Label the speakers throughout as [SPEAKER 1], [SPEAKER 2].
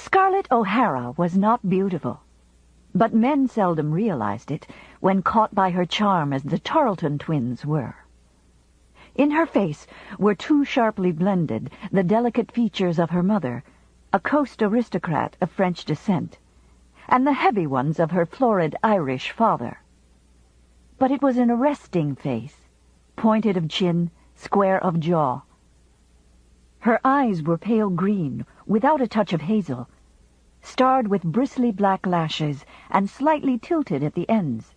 [SPEAKER 1] Scarlett O'Hara was not beautiful, but men seldom realized it when caught by her charm as the Tarleton twins were. In her face were too sharply blended the delicate features of her mother, a coast aristocrat of French descent, and the heavy ones of her florid Irish father. But it was an arresting face, pointed of chin, square of jaw. Her eyes were pale green, without a touch of hazel, starred with bristly black lashes and slightly tilted at the ends.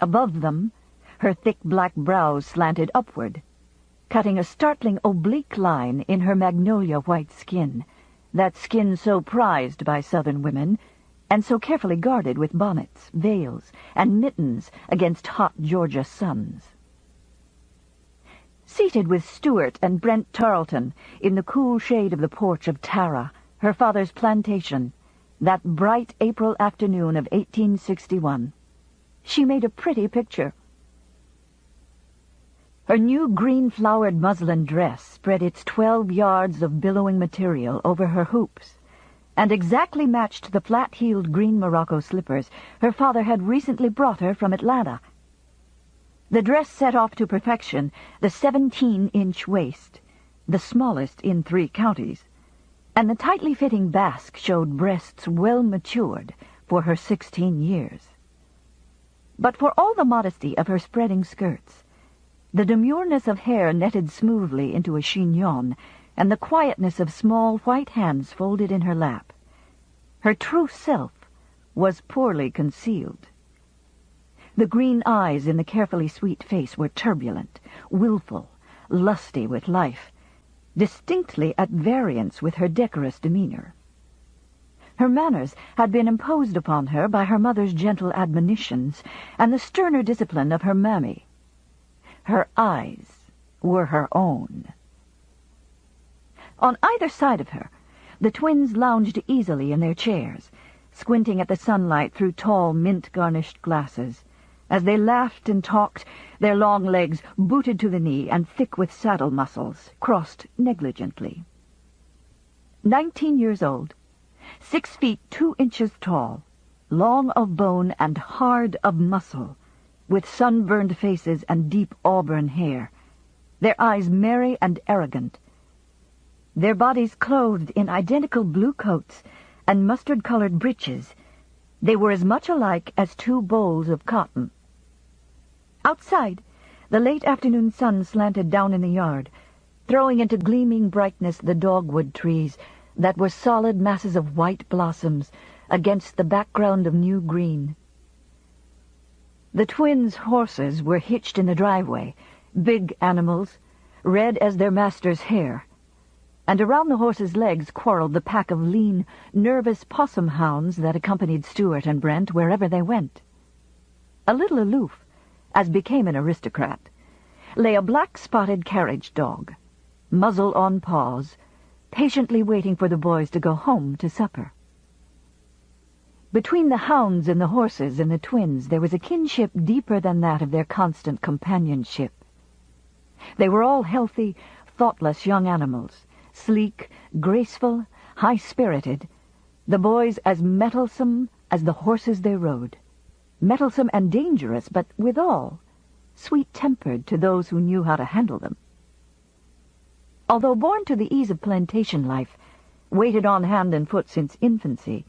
[SPEAKER 1] Above them, her thick black brows slanted upward, cutting a startling oblique line in her magnolia white skin, that skin so prized by Southern women, and so carefully guarded with bonnets, veils, and mittens against hot Georgia suns. Seated with Stuart and Brent Tarleton in the cool shade of the porch of Tara, her father's plantation, that bright April afternoon of 1861, she made a pretty picture. Her new green-flowered muslin dress spread its 12 yards of billowing material over her hoops, and exactly matched the flat-heeled green Morocco slippers her father had recently brought her from Atlanta. The dress set off to perfection the 17-inch waist, the smallest in 3 counties, and the tightly fitting basque showed breasts well matured for her 16 years. But for all the modesty of her spreading skirts, the demureness of hair netted smoothly into a chignon, and the quietness of small white hands folded in her lap, her true self was poorly concealed. The green eyes in the carefully sweet face were turbulent, willful, lusty with life, distinctly at variance with her decorous demeanor. Her manners had been imposed upon her by her mother's gentle admonitions and the sterner discipline of her mammy. Her eyes were her own. On either side of her, the twins lounged easily in their chairs, squinting at the sunlight through tall, mint-garnished glasses. As they laughed and talked, their long legs, booted to the knee and thick with saddle muscles, crossed negligently. 19 years old, 6 feet 2 inches tall, long of bone and hard of muscle, with sunburned faces and deep auburn hair, their eyes merry and arrogant, their bodies clothed in identical blue coats and mustard-colored breeches, they were as much alike as 2 bowls of cotton. Outside, the late afternoon sun slanted down in the yard, throwing into gleaming brightness the dogwood trees that were solid masses of white blossoms against the background of new green. The twins' horses were hitched in the driveway, big animals, red as their master's hair, and around the horses' legs quarreled the pack of lean, nervous possum hounds that accompanied Stuart and Brent wherever they went. A little aloof, as became an aristocrat, lay a black-spotted carriage dog, muzzle on paws, patiently waiting for the boys to go home to supper. Between the hounds and the horses and the twins there was a kinship deeper than that of their constant companionship. They were all healthy, thoughtless young animals, sleek, graceful, high-spirited, the boys as mettlesome as the horses they rode. Mettlesome and dangerous, but withal sweet-tempered to those who knew how to handle them. Although born to the ease of plantation life, waited on hand and foot since infancy,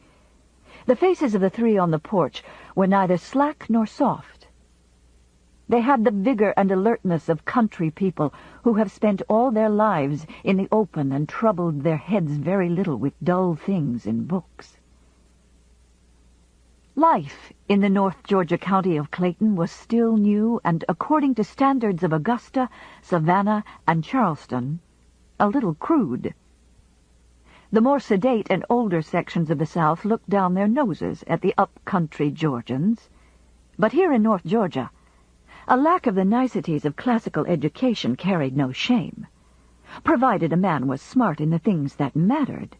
[SPEAKER 1] the faces of the 3 on the porch were neither slack nor soft. They had the vigor and alertness of country people who have spent all their lives in the open and troubled their heads very little with dull things in books. Life in the North Georgia county of Clayton was still new and, according to standards of Augusta, Savannah, and Charleston, a little crude. The more sedate and older sections of the South looked down their noses at the up-country Georgians. But here in North Georgia, a lack of the niceties of classical education carried no shame, provided a man was smart in the things that mattered.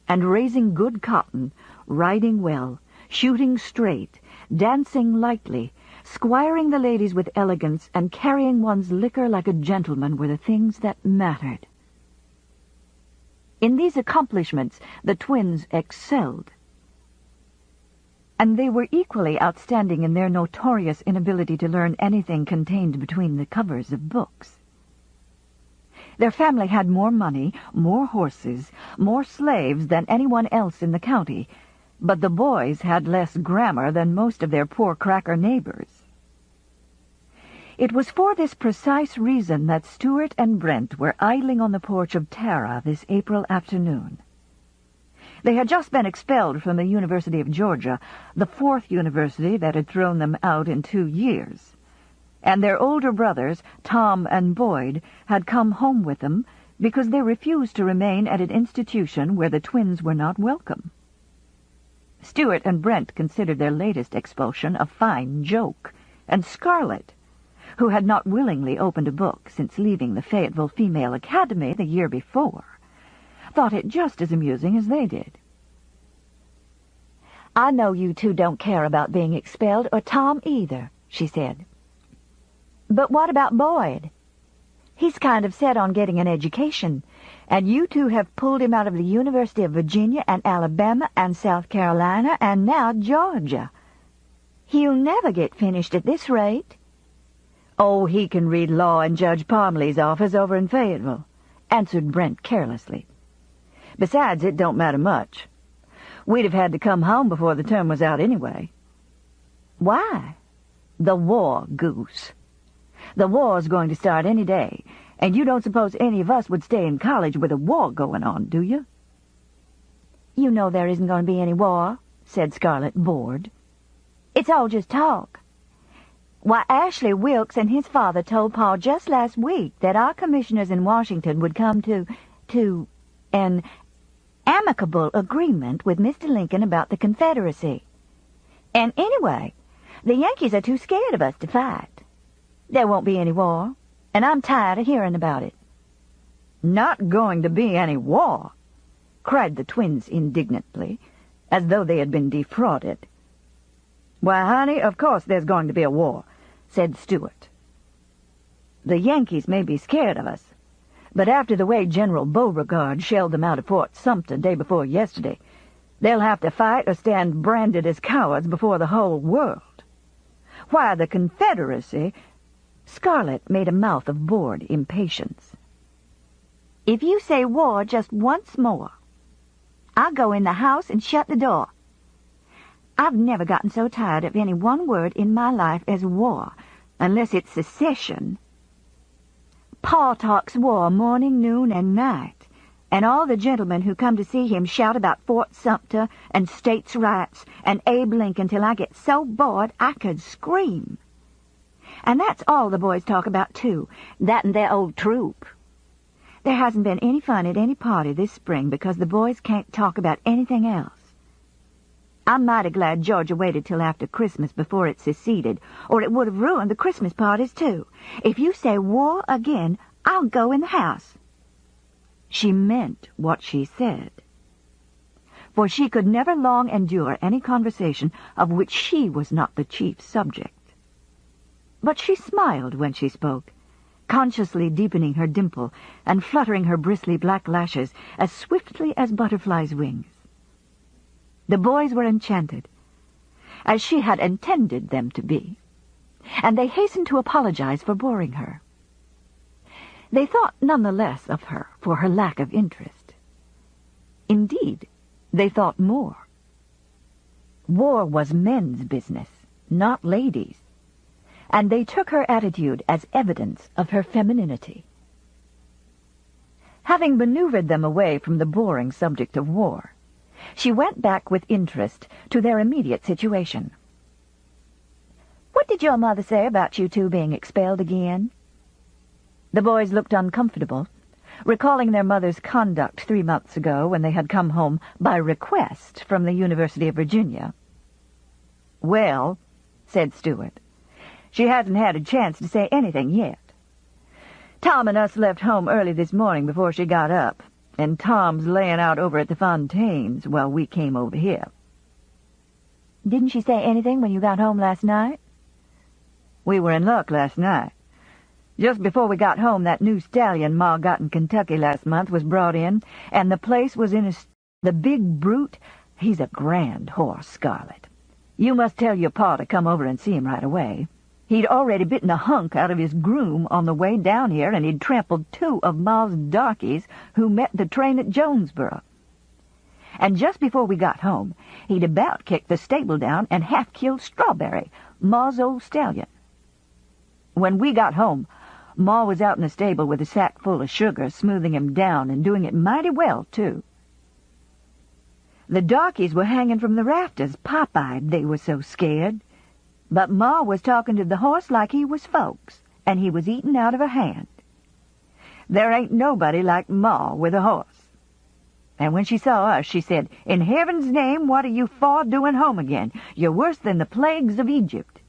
[SPEAKER 1] And raising good cotton, riding well, shooting straight, dancing lightly, squiring the ladies with elegance, and carrying one's liquor like a gentleman were the things that mattered. In these accomplishments, the twins excelled. And they were equally outstanding in their notorious inability to learn anything contained between the covers of books. Their family had more money, more horses, more slaves than anyone else in the county, but the boys had less grammar than most of their poor cracker neighbors. It was for this precise reason that Stuart and Brent were idling on the porch of Tara this April afternoon. They had just been expelled from the University of Georgia, the fourth university that had thrown them out in 2 years. And their older brothers, Tom and Boyd, had come home with them because they refused to remain at an institution where the twins were not welcome. Stuart and Brent considered their latest expulsion a fine joke, and Scarlett, who had not willingly opened a book since leaving the Fayetteville Female Academy the year before, thought it just as amusing as they did. "I know you two don't care about being expelled, or Tom either," she said. "But what about Boyd? He's kind of set on getting an education, and you two have pulled him out of the University of Virginia and Alabama and South Carolina and now Georgia. He'll never get finished at this rate." "Oh, he can read law in Judge Parmley's office over in Fayetteville," answered Brent carelessly. "Besides, it don't matter much. We'd have had to come home before the term was out anyway." "Why?" "The war, goose. The war's going to start any day, and you don't suppose any of us would stay in college with a war going on, do you?" "You know there isn't going to be any war," said Scarlett, bored. "It's all just talk. Why, Ashley Wilkes and his father told Pa just last week that our commissioners in Washington would come to an amicable agreement with Mr. Lincoln about the Confederacy. And anyway, the Yankees are too scared of us to fight. There won't be any war, and I'm tired of hearing about it." "Not going to be any war!" cried the twins indignantly, as though they had been defrauded. "Why, honey, of course there's going to be a war," said Stuart. "The Yankees may be scared of us, but after the way General Beauregard shelled them out of Fort Sumter day before yesterday, they'll have to fight or stand branded as cowards before the whole world. Why, the Confederacy—" Scarlett made a mouth of bored impatience. "If you say war just once more, I'll go in the house and shut the door. I've never gotten so tired of any one word in my life as war, unless it's secession. Pa talks war morning, noon, and night, and all the gentlemen who come to see him shout about Fort Sumter and states' rights and Abe Lincoln till I get so bored I could scream. And that's all the boys talk about, too, that and their old troop. There hasn't been any fun at any party this spring because the boys can't talk about anything else. I'm mighty glad Georgia waited till after Christmas before it seceded, or it would have ruined the Christmas parties, too. If you say war again, I'll go in the house." She meant what she said, for she could never long endure any conversation of which she was not the chief subject. But she smiled when she spoke, consciously deepening her dimple and fluttering her bristly black lashes as swiftly as butterflies' wings. The boys were enchanted, as she had intended them to be, and they hastened to apologize for boring her. They thought none the less of her for her lack of interest. Indeed, they thought more. War was men's business, not ladies', and they took her attitude as evidence of her femininity. Having maneuvered them away from the boring subject of war, she went back with interest to their immediate situation. "What did your mother say about you two being expelled again?" The boys looked uncomfortable, recalling their mother's conduct 3 months ago when they had come home by request from the University of Virginia. "Well," said Stuart, "she hasn't had a chance to say anything yet. Tom and us left home early this morning before she got up, and Tom's laying out over at the Fontaines while we came over here." "Didn't she say anything when you got home last night?" "We were in luck last night. Just before we got home, that new stallion Ma got in Kentucky last month was brought in, and the place was in the big brute. He's a grand horse, Scarlet. You must tell your pa to come over and see him right away. He'd already bitten a hunk out of his groom on the way down here, and he'd trampled 2 of Ma's darkies who met the train at Jonesboro. And just before we got home, he'd about kicked the stable down and half-killed Strawberry, Ma's old stallion. When we got home, Ma was out in the stable with a sack full of sugar, smoothing him down and doing it mighty well, too. The darkies were hanging from the rafters, pop-eyed, they were so scared. But Ma was talking to the horse like he was folks, and he was eating out of her hand. There ain't nobody like Ma with a horse. And when she saw us, she said, "In heaven's name, what are you for doing home again? You're worse than the plagues of Egypt."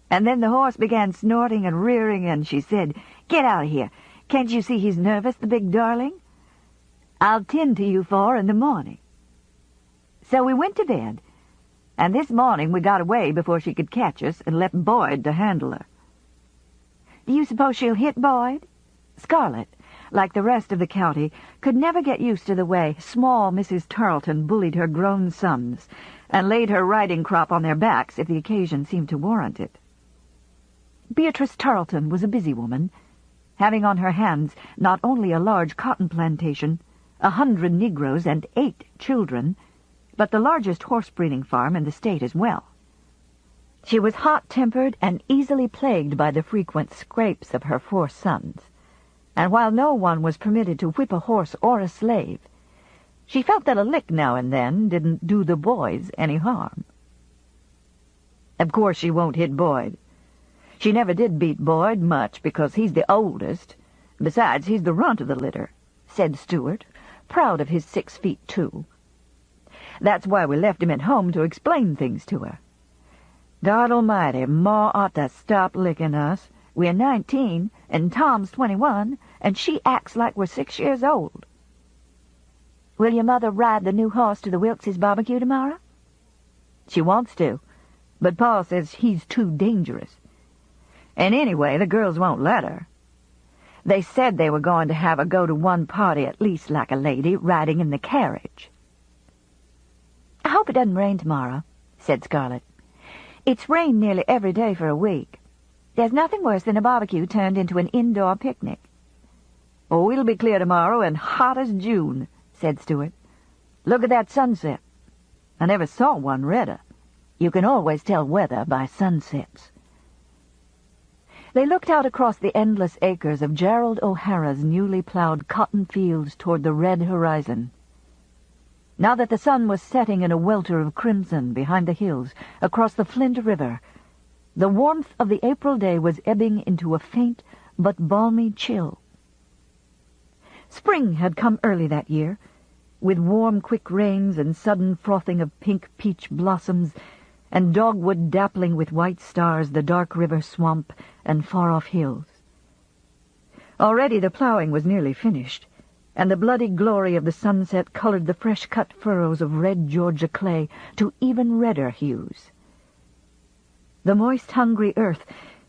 [SPEAKER 1] And then the horse began snorting and rearing, and she said, "Get out of here. Can't you see he's nervous, the big darling? I'll tend to you 4 in the morning." So we went to bed, and this morning we got away before she could catch us and left Boyd to handle her. Do you suppose she'll hit Boyd? Scarlet, like the rest of the county, could never get used to the way small Mrs. Tarleton bullied her grown sons and laid her riding crop on their backs if the occasion seemed to warrant it. Beatrice Tarleton was a busy woman, having on her hands not only a large cotton plantation, 100 Negroes, and 8 children, but the largest horse-breeding farm in the state as well. She was hot-tempered and easily plagued by the frequent scrapes of her 4 sons, and while no one was permitted to whip a horse or a slave, she felt that a lick now and then didn't do the boys any harm. Of course she won't hit Boyd. She never did beat Boyd much because he's the oldest. Besides, he's the runt of the litter, said Stewart, proud of his 6 feet 2. That's why we left him at home to explain things to her. God almighty, Ma ought to stop licking us. We're 19, and Tom's 21, and she acts like we're 6 years old. Will your mother ride the new horse to the Wilkes' barbecue tomorrow? She wants to, but Pa says he's too dangerous. And anyway, the girls won't let her. They said they were going to have her go to one party at least like a lady, riding in the carriage. I hope it doesn't rain tomorrow, said Scarlet. It's rained nearly every day for a week. There's nothing worse than a barbecue turned into an indoor picnic. Oh, it'll be clear tomorrow and hot as June, said Stewart. Look at that sunset. I never saw one redder. You can always tell weather by sunsets. They looked out across the endless acres of Gerald O'Hara's newly plowed cotton fields toward the red horizon. Now that the sun was setting in a welter of crimson behind the hills across the Flint River, the warmth of the April day was ebbing into a faint but balmy chill. Spring had come early that year, with warm, quick rains and sudden frothing of pink peach blossoms, and dogwood dappling with white stars the dark river swamp and far-off hills. Already the plowing was nearly finished, and the bloody glory of the sunset colored the fresh-cut furrows of red Georgia clay to even redder hues. The moist, hungry earth,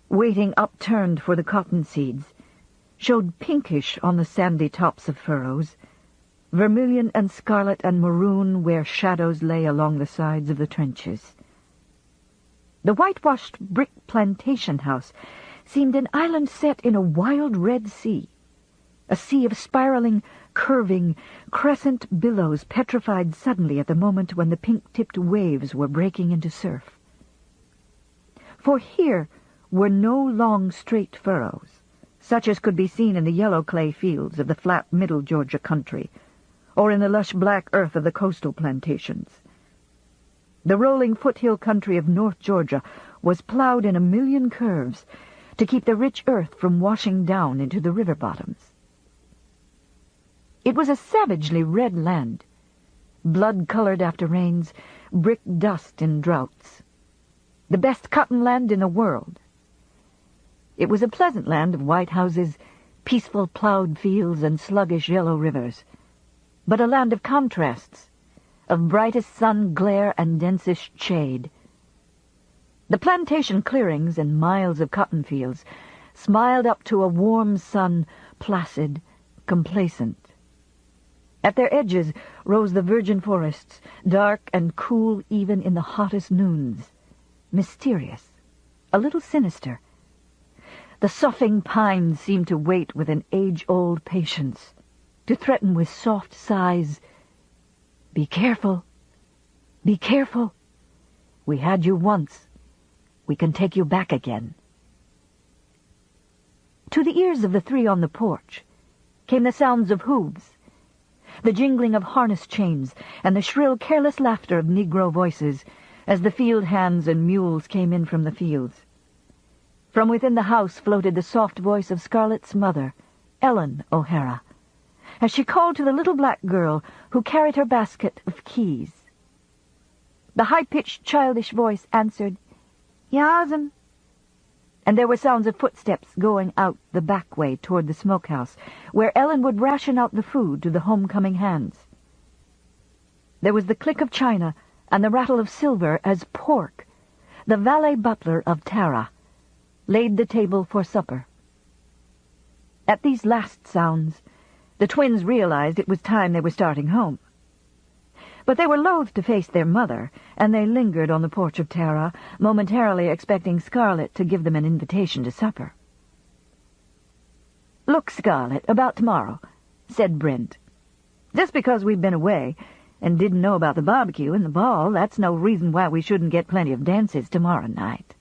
[SPEAKER 1] waiting upturned for the cotton seeds, showed pinkish on the sandy tops of furrows, vermilion and scarlet and maroon where shadows lay along the sides of the trenches. The whitewashed brick plantation house seemed an island set in a wild red sea, a sea of spiraling, curving, crescent billows petrified suddenly at the moment when the pink-tipped waves were breaking into surf. For here were no long, straight furrows, such as could be seen in the yellow clay fields of the flat middle Georgia country, or in the lush black earth of the coastal plantations. The rolling foothill country of North Georgia was plowed in a million curves to keep the rich earth from washing down into the river bottoms. It was a savagely red land, blood-colored after rains, brick dust in droughts. The best cotton land in the world. It was a pleasant land of white houses, peaceful plowed fields, and sluggish yellow rivers, but a land of contrasts, of brightest sun glare and densest shade. The plantation clearings and miles of cotton fields smiled up to a warm sun, placid, complacent. At their edges rose the virgin forests, dark and cool even in the hottest noons, mysterious, a little sinister. The soughing pines seemed to wait with an age-old patience, to threaten with soft sighs, "Be careful, be careful. We had you once. We can take you back again." To the ears of the three on the porch came the sounds of hooves, the jingling of harness chains, and the shrill, careless laughter of Negro voices as the field hands and mules came in from the fields. From within the house floated the soft voice of Scarlett's mother, Ellen O'Hara, as she called to the little black girl who carried her basket of keys. The high-pitched, childish voice answered, "Yas'm," and there were sounds of footsteps going out the back way toward the smokehouse, where Ellen would ration out the food to the homecoming hands. There was the click of china and the rattle of silver as Pork, the valet butler of Tara, laid the table for supper. At these last sounds, the twins realized it was time they were starting home. But they were loath to face their mother, and they lingered on the porch of Tara, momentarily expecting Scarlett to give them an invitation to supper. "Look, Scarlett, about tomorrow," said Brent. "Just because we've been away and didn't know about the barbecue and the ball, that's no reason why we shouldn't get plenty of dances tomorrow night.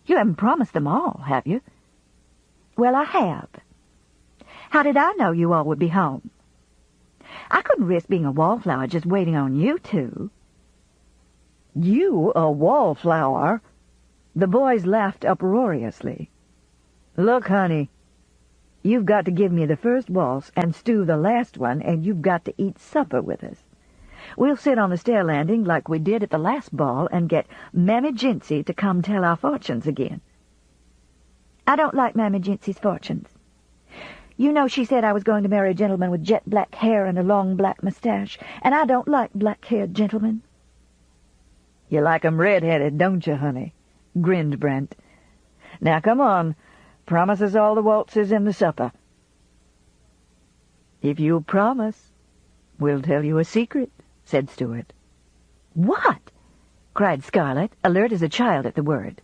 [SPEAKER 1] You haven't promised them all, have you?" "Well, I have. How did I know you all would be home? I couldn't risk being a wallflower just waiting on you two." "You a wallflower?" The boys laughed uproariously. "Look, honey, you've got to give me the first waltz and Stu the last one, and you've got to eat supper with us. We'll sit on the stair landing like we did at the last ball and get Mammy Jincy to come tell our fortunes again." "I don't like Mammy Jincy's fortunes. You know she said I was going to marry a gentleman with jet black hair and a long black mustache, and I don't like black-haired gentlemen." "You like 'em red-headed, don't you, honey?" grinned Brent. "Now, come on. Promise us all the waltzes and the supper." "If you'll promise, we'll tell you a secret," said Stuart. "What?" cried Scarlett, alert as a child at the word.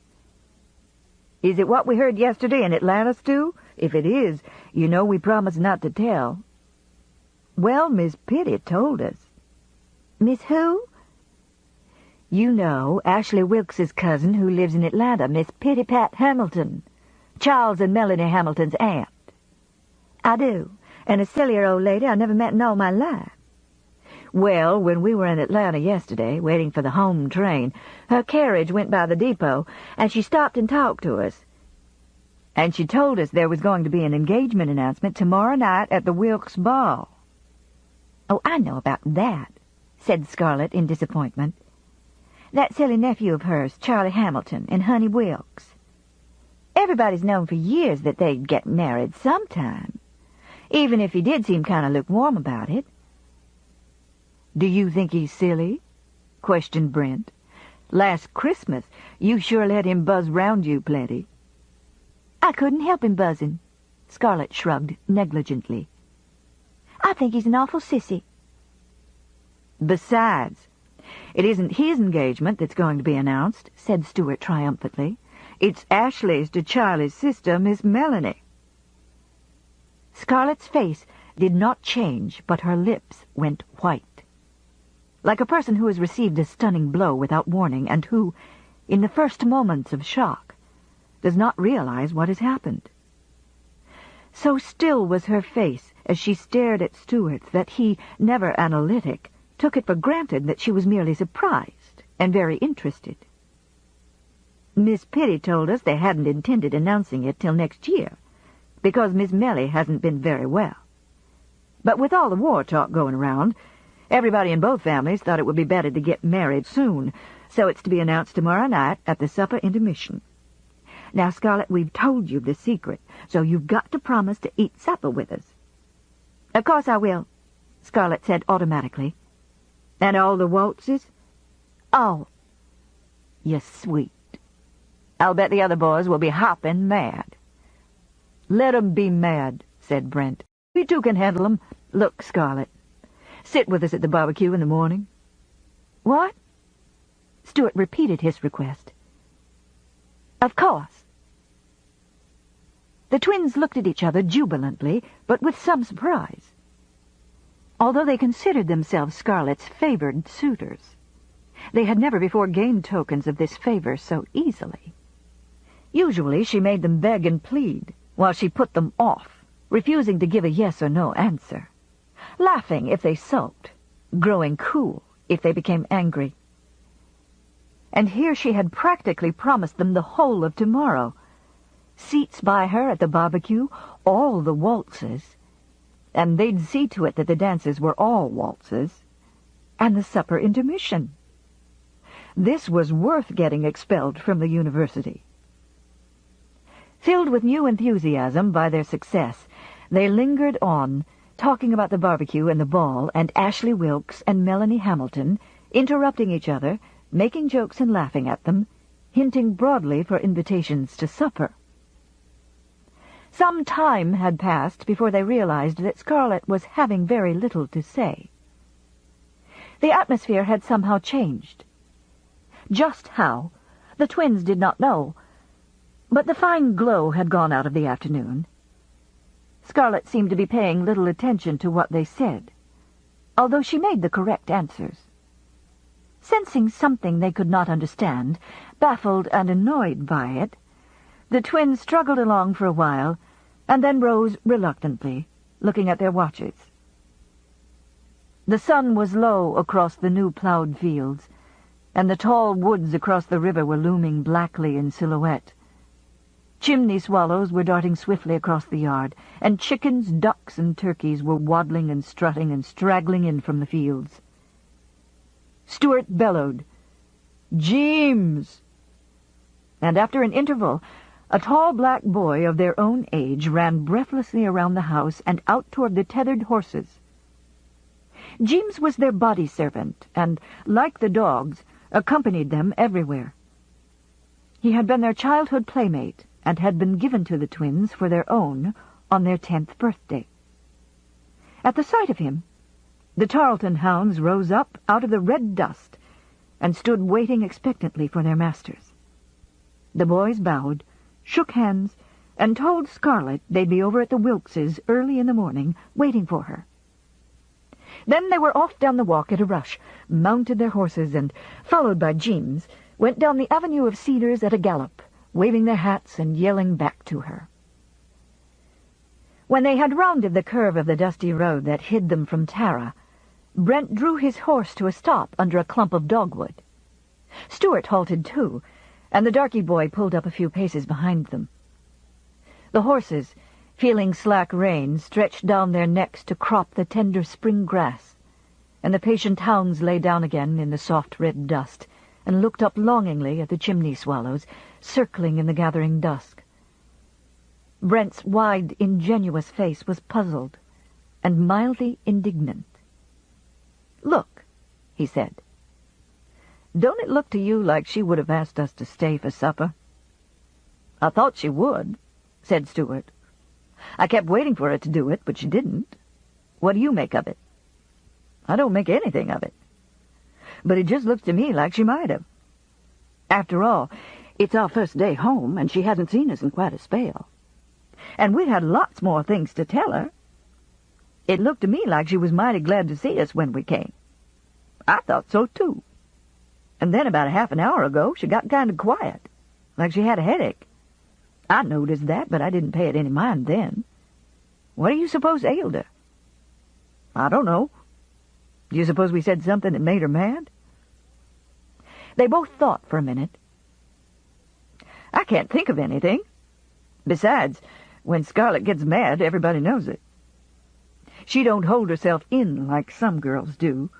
[SPEAKER 1] "Is it what we heard yesterday in Atlanta, Stu? If it is, you know we promised not to tell." "Well, Miss Pitty told us." "Miss who?" "You know, Ashley Wilkes's cousin who lives in Atlanta, Miss Pitty Pat Hamilton, Charles and Melanie Hamilton's aunt." "I do, and a sillier old lady I never met in all my life." "Well, when we were in Atlanta yesterday, waiting for the home train, her carriage went by the depot, and she stopped and talked to us. And she told us there was going to be an engagement announcement tomorrow night at the Wilkes ball." "Oh, I know about that," said Scarlett in disappointment. "That silly nephew of hers, Charlie Hamilton, and Honey Wilkes. Everybody's known for years that they'd get married sometime, even if he did seem kind of lukewarm about it." "Do you think he's silly?" questioned Brent. "Last Christmas you sure let him buzz round you plenty." "I couldn't help him buzzing," Scarlett shrugged negligently. "I think he's an awful sissy." "Besides, it isn't his engagement that's going to be announced," said Stuart triumphantly. "It's Ashley's to Charlie's sister, Miss Melanie." Scarlett's face did not change, but her lips went white, like a person who has received a stunning blow without warning and who, in the first moments of shock, does not realize what has happened. So still was her face as she stared at Stuart that he, never analytic, took it for granted that she was merely surprised and very interested. "Miss Pitty told us they hadn't intended announcing it till next year, because Miss Mellie hasn't been very well. But with all the war talk going around, everybody in both families thought it would be better to get married soon, so it's to be announced tomorrow night at the supper intermission. Now, Scarlett, we've told you the secret, so you've got to promise to eat supper with us." "Of course I will," Scarlett said automatically. "And all the waltzes?" "All." "You're sweet. I'll bet the other boys will be hopping mad." "Let 'em be mad," said Brent. "We two can handle 'em. Look, Scarlet, sit with us at the barbecue in the morning." "What?" Stuart repeated his request. "Of course." The twins looked at each other jubilantly, but with some surprise, although they considered themselves Scarlet's favored suitors. They had never before gained tokens of this favor so easily. Usually she made them beg and plead, while she put them off, refusing to give a yes or no answer, laughing if they sulked, growing cool if they became angry. And here she had practically promised them the whole of tomorrow, seats by her at the barbecue, all the waltzes, and they'd see to it that the dances were all waltzes, and the supper intermission. This was worth getting expelled from the university. Filled with new enthusiasm by their success, they lingered on, talking about the barbecue and the ball and Ashley Wilkes and Melanie Hamilton, interrupting each other, making jokes and laughing at them, hinting broadly for invitations to supper. Some time had passed before they realized that Scarlet was having very little to say. The atmosphere had somehow changed. Just how, the twins did not know, but the fine glow had gone out of the afternoon. Scarlet seemed to be paying little attention to what they said, although she made the correct answers. Sensing something they could not understand, baffled and annoyed by it, the twins struggled along for a while, and then rose reluctantly, looking at their watches. The sun was low across the new-plowed fields, and the tall woods across the river were looming blackly in silhouette. Chimney swallows were darting swiftly across the yard, and chickens, ducks, and turkeys were waddling and strutting and straggling in from the fields. Stuart bellowed, "Jeems!" And after an interval, a tall black boy of their own age ran breathlessly around the house and out toward the tethered horses. Jeems was their body servant, and, like the dogs, accompanied them everywhere. He had been their childhood playmate, and had been given to the twins for their own on their 10th birthday. At the sight of him, the Tarleton hounds rose up out of the red dust and stood waiting expectantly for their masters. The boys bowed, shook hands, and told Scarlet they'd be over at the Wilkses early in the morning, waiting for her. Then they were off down the walk at a rush, mounted their horses, and, followed by Jeems, went down the avenue of cedars at a gallop, waving their hats and yelling back to her. When they had rounded the curve of the dusty road that hid them from Tara, Brent drew his horse to a stop under a clump of dogwood. Stuart halted too, and the darky boy pulled up a few paces behind them. The horses, feeling slack rein, stretched down their necks to crop the tender spring grass, and the patient hounds lay down again in the soft red dust and looked up longingly at the chimney swallows circling in the gathering dusk. Brent's wide, ingenuous face was puzzled and mildly indignant. "Look," he said, "don't it look to you like she would have asked us to stay for supper?" "I thought she would," said Stuart. "I kept waiting for her to do it, but she didn't. What do you make of it?" "I don't make anything of it. But it just looks to me like she might have. After all, it's our first day home, and she hasn't seen us in quite a spell. And we'd had lots more things to tell her. It looked to me like she was mighty glad to see us when we came. I thought so, too. And then about half an hour ago, she got kind of quiet, like she had a headache. I noticed that, but I didn't pay it any mind then. What do you suppose ailed her?" "I don't know. Do you suppose we said something that made her mad?" They both thought for a minute. "I can't think of anything. Besides, when Scarlet gets mad, everybody knows it. She don't hold herself in like some girls do."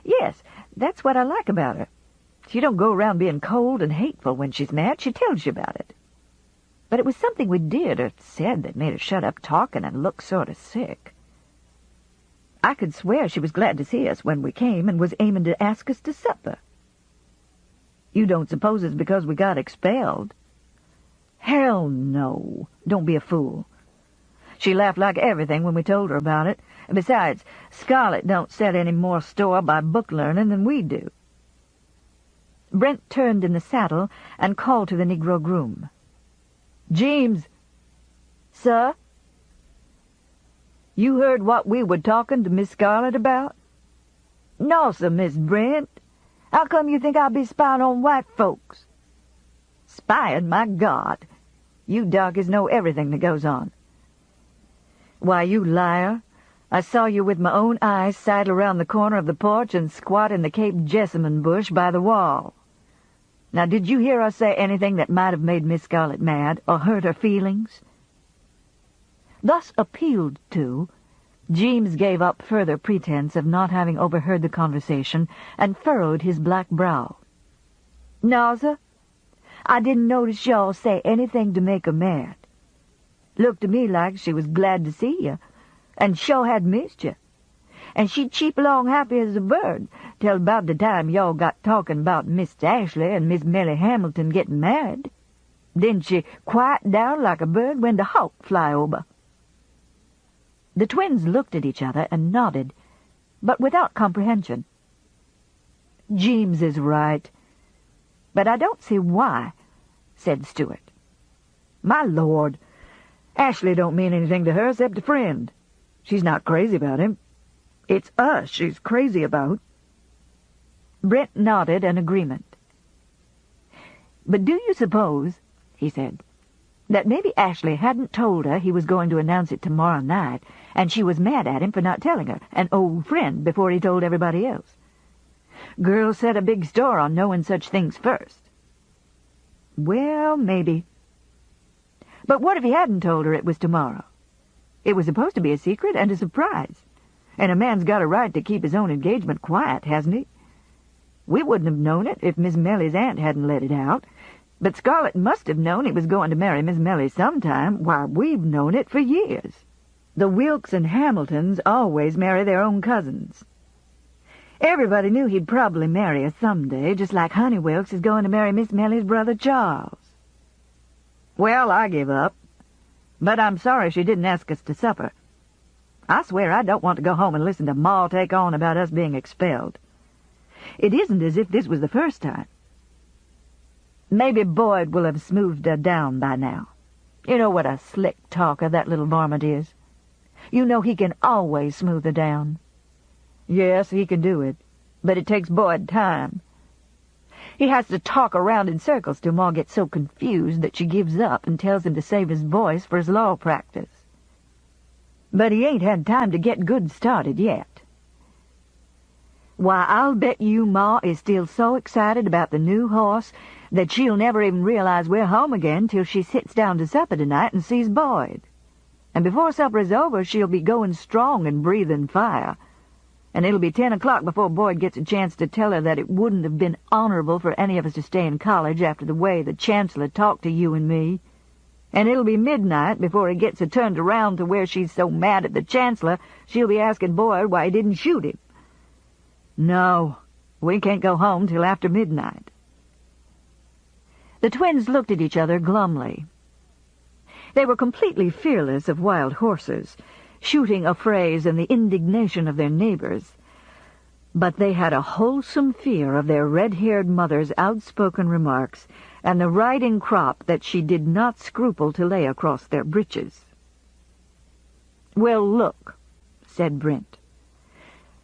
[SPEAKER 1] "Yes, that's what I like about her. She don't go around being cold and hateful when she's mad. She tells you about it. But it was something we did or said that made her shut up talking and look sort of sick. I could swear she was glad to see us when we came and was aiming to ask us to supper." "You don't suppose it's because we got expelled?" Hell no. Don't be a fool. She laughed like everything when we told her about it. And besides, Scarlett don't set any more store by book learning than we do. Brent turned in the saddle and called to the Negro groom. "James." "Sir?" "You heard what we were talking to Miss Scarlett about?" "No, sir, Miss Brent. How come you think I'll be spying on white folks?" "Spying? My God! You darkies know everything that goes on." "Why, you liar. I saw you with my own eyes sidle around the corner of the porch and squat in the Cape jessamine bush by the wall. Now, did you hear us say anything that might have made Miss Scarlett mad or hurt her feelings?" Thus appealed to, James gave up further pretense of not having overheard the conversation and furrowed his black brow. "No, sir. I didn't notice y'all say anything to make her mad. Looked to me like she was glad to see you, and sure had missed you. And she'd cheep along happy as a bird till about the time y'all got talking about Miss Ashley and Miss Melly Hamilton getting married. Then she quiet down like a bird when the hawk fly over." The twins looked at each other and nodded, but without comprehension. "James is right. But I don't see why," said Stuart. "My Lord, Ashley don't mean anything to her except a friend. She's not crazy about him. It's us she's crazy about." Brent nodded an agreement. "But do you suppose," he said, "that maybe Ashley hadn't told her he was going to announce it tomorrow night, and she was mad at him for not telling her, an old friend, before he told everybody else? Girls set a big store on knowing such things first." "Well, maybe. But what if he hadn't told her it was tomorrow? It was supposed to be a secret and a surprise, and a man's got a right to keep his own engagement quiet, hasn't he? We wouldn't have known it if Miss Melly's aunt hadn't let it out, but Scarlett must have known he was going to marry Miss Melly sometime. Why, we've known it for years. The Wilkes and Hamiltons always marry their own cousins. Everybody knew he'd probably marry her someday, just like Honey Wilkes is going to marry Miss Melly's brother Charles. Well, I give up. But I'm sorry she didn't ask us to supper. I swear I don't want to go home and listen to Ma take on about us being expelled. It isn't as if this was the first time. Maybe Boyd will have smoothed her down by now. You know what a slick talker that little varmint is. You know he can always smooth her down." "Yes, he can do it, but it takes Boyd time. He has to talk around in circles till Ma gets so confused that she gives up and tells him to save his voice for his law practice. But he ain't had time to get good started yet. Why, I'll bet you Ma is still so excited about the new horse that she'll never even realize we're home again till she sits down to supper tonight and sees Boyd. And before supper is over, she'll be going strong and breathing fire. And it'll be 10 o'clock before Boyd gets a chance to tell her that it wouldn't have been honorable for any of us to stay in college after the way the Chancellor talked to you and me. And it'll be midnight before he gets her turned around to where she's so mad at the Chancellor she'll be asking Boyd why he didn't shoot him. No, we can't go home till after midnight." The twins looked at each other glumly. They were completely fearless of wild horses, shooting affrays and the indignation of their neighbors, but they had a wholesome fear of their red-haired mother's outspoken remarks and the riding crop that she did not scruple to lay across their breeches. "Well, look," said Brent.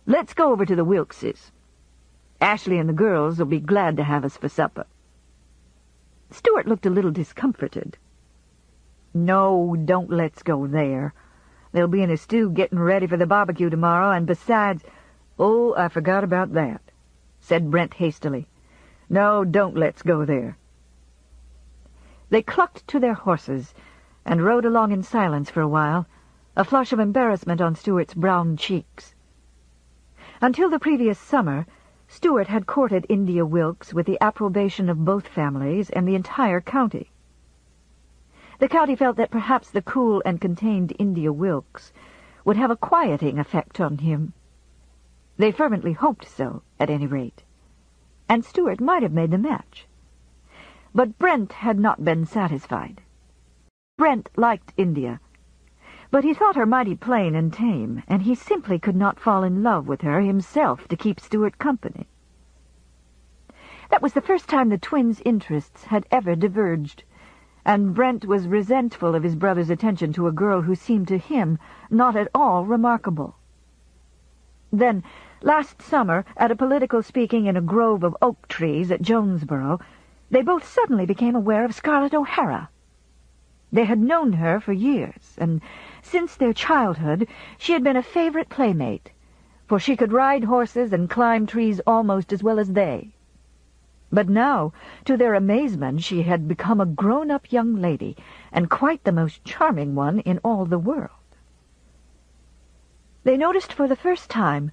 [SPEAKER 1] "Let's go over to the Wilkses. Ashley and the girls will be glad to have us for supper." Stuart looked a little discomforted. "No, don't let's go there. They'll be in a stew getting ready for the barbecue tomorrow, and besides—" "Oh, I forgot about that," said Brent hastily. "No, don't let's go there." They clucked to their horses and rode along in silence for a while, a flush of embarrassment on Stuart's brown cheeks. Until the previous summer, Stuart had courted India Wilkes with the approbation of both families and the entire county. The county felt that perhaps the cool and contained India Wilkes would have a quieting effect on him. They fervently hoped so, at any rate, and Stuart might have made the match. But Brent had not been satisfied. Brent liked India, but he thought her mighty plain and tame, and he simply could not fall in love with her himself to keep Stuart company. That was the first time the twins' interests had ever diverged, and Brent was resentful of his brother's attention to a girl who seemed to him not at all remarkable. Then, last summer, at a political speaking in a grove of oak trees at Jonesboro, they both suddenly became aware of Scarlett O'Hara. They had known her for years, and since their childhood she had been a favorite playmate, for she could ride horses and climb trees almost as well as they. But now, to their amazement, she had become a grown-up young lady, and quite the most charming one in all the world. They noticed for the first time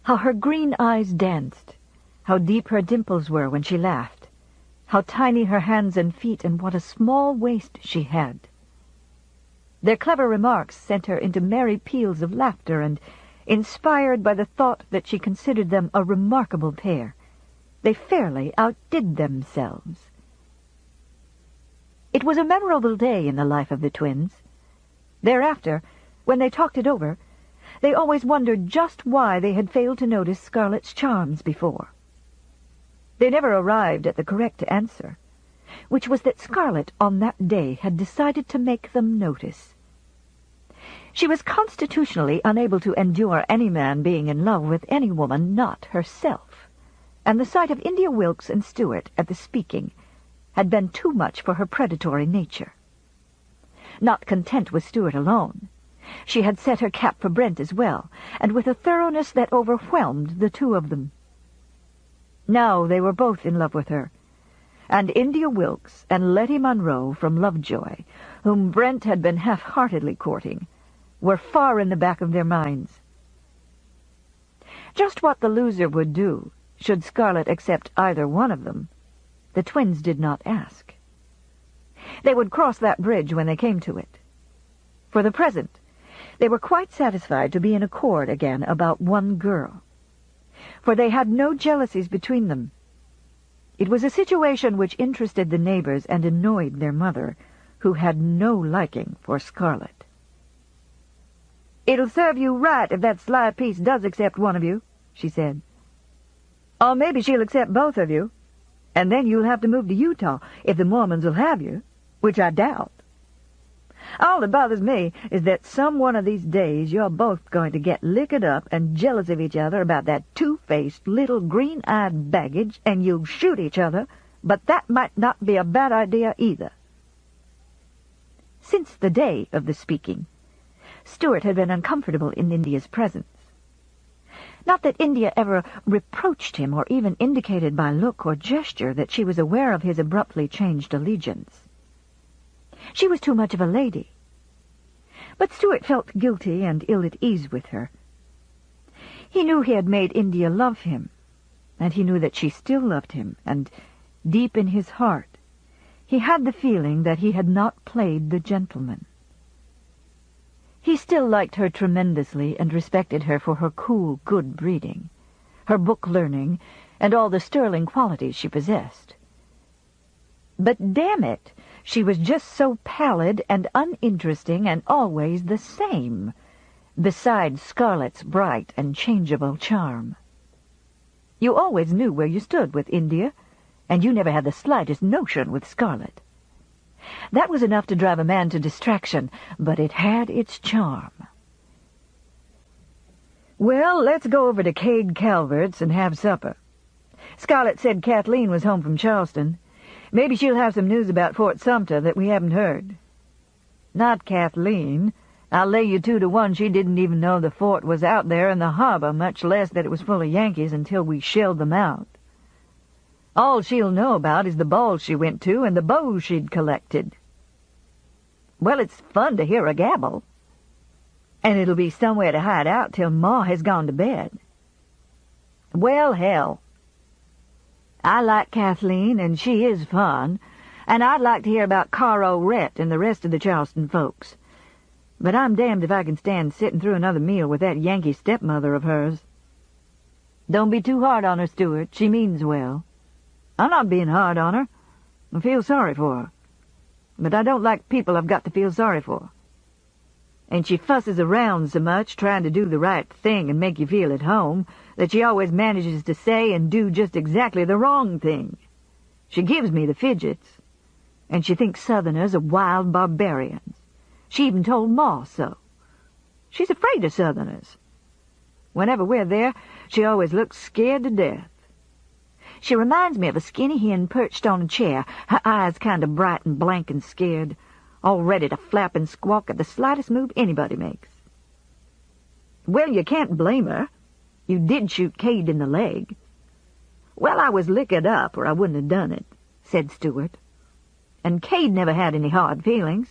[SPEAKER 1] how her green eyes danced, how deep her dimples were when she laughed, how tiny her hands and feet, and what a small waist she had. Their clever remarks sent her into merry peals of laughter, and, inspired by the thought that she considered them a remarkable pair, they fairly outdid themselves. It was a memorable day in the life of the twins. Thereafter, when they talked it over, they always wondered just why they had failed to notice Scarlett's charms before. They never arrived at the correct answer, which was that Scarlett on that day had decided to make them notice. She was constitutionally unable to endure any man being in love with any woman not herself, and the sight of India Wilkes and Stuart at the speaking had been too much for her predatory nature. Not content with Stuart alone, she had set her cap for Brent as well, and with a thoroughness that overwhelmed the two of them. Now they were both in love with her, and India Wilkes and Letty Monroe from Lovejoy, whom Brent had been half-heartedly courting, were far in the back of their minds. Just what the loser would do, should Scarlett accept either one of them, the twins did not ask. They would cross that bridge when they came to it. For the present, they were quite satisfied to be in accord again about one girl, for they had no jealousies between them. It was a situation which interested the neighbors and annoyed their mother, who had no liking for Scarlett. "It'll serve you right if that sly piece does accept one of you," she said. "Or maybe she'll accept both of you, and then you'll have to move to Utah if the Mormons will have you, which I doubt. All that bothers me is that some one of these days you're both going to get liquored up and jealous of each other about that two-faced little green-eyed baggage, and you'll shoot each other, but that might not be a bad idea either." Since the day of the speaking, Stuart had been uncomfortable in India's presence. Not that India ever reproached him or even indicated by look or gesture that she was aware of his abruptly changed allegiance. She was too much of a lady. But Stuart felt guilty and ill at ease with her. He knew he had made India love him, and he knew that she still loved him, and deep in his heart he had the feeling that he had not played the gentleman. He still liked her tremendously and respected her for her cool, good breeding, her book learning, and all the sterling qualities she possessed. But damn it, she was just so pallid and uninteresting and always the same, besides Scarlett's bright and changeable charm. You always knew where you stood with India, and you never had the slightest notion with Scarlett. That was enough to drive a man to distraction, but it had its charm. "Well, let's go over to Cade Calvert's and have supper. Scarlett said Kathleen was home from Charleston. Maybe she'll have some news about Fort Sumter that we haven't heard." "Not Kathleen. I'll lay you 2-to-1 she didn't even know the fort was out there in the harbor, much less that it was full of Yankees until we shelled them out. All she'll know about is the balls she went to and the bows she'd collected." "Well, it's fun to hear her gabble." "And it'll be somewhere to hide out till Ma has gone to bed." "Well, hell. I like Kathleen, and she is fun, and I'd like to hear about Caro Rhett and the rest of the Charleston folks. But I'm damned if I can stand sitting through another meal with that Yankee stepmother of hers." "Don't be too hard on her, Stuart. She means well." "I'm not being hard on her. I feel sorry for her. but I don't like people I've got to feel sorry for. And she fusses around so much, trying to do the right thing and make you feel at home, that she always manages to say and do just exactly the wrong thing. She gives me the fidgets, and she thinks Southerners are wild barbarians. She even told Ma so. She's afraid of Southerners. Whenever we're there, she always looks scared to death. She reminds me of a skinny hen perched on a chair, her eyes kind of bright and blank and scared, all ready to flap and squawk at the slightest move anybody makes. Well, you can't blame her. You did shoot Cade in the leg. Well, I was liquored up, or I wouldn't have done it, said Stewart. And Cade never had any hard feelings.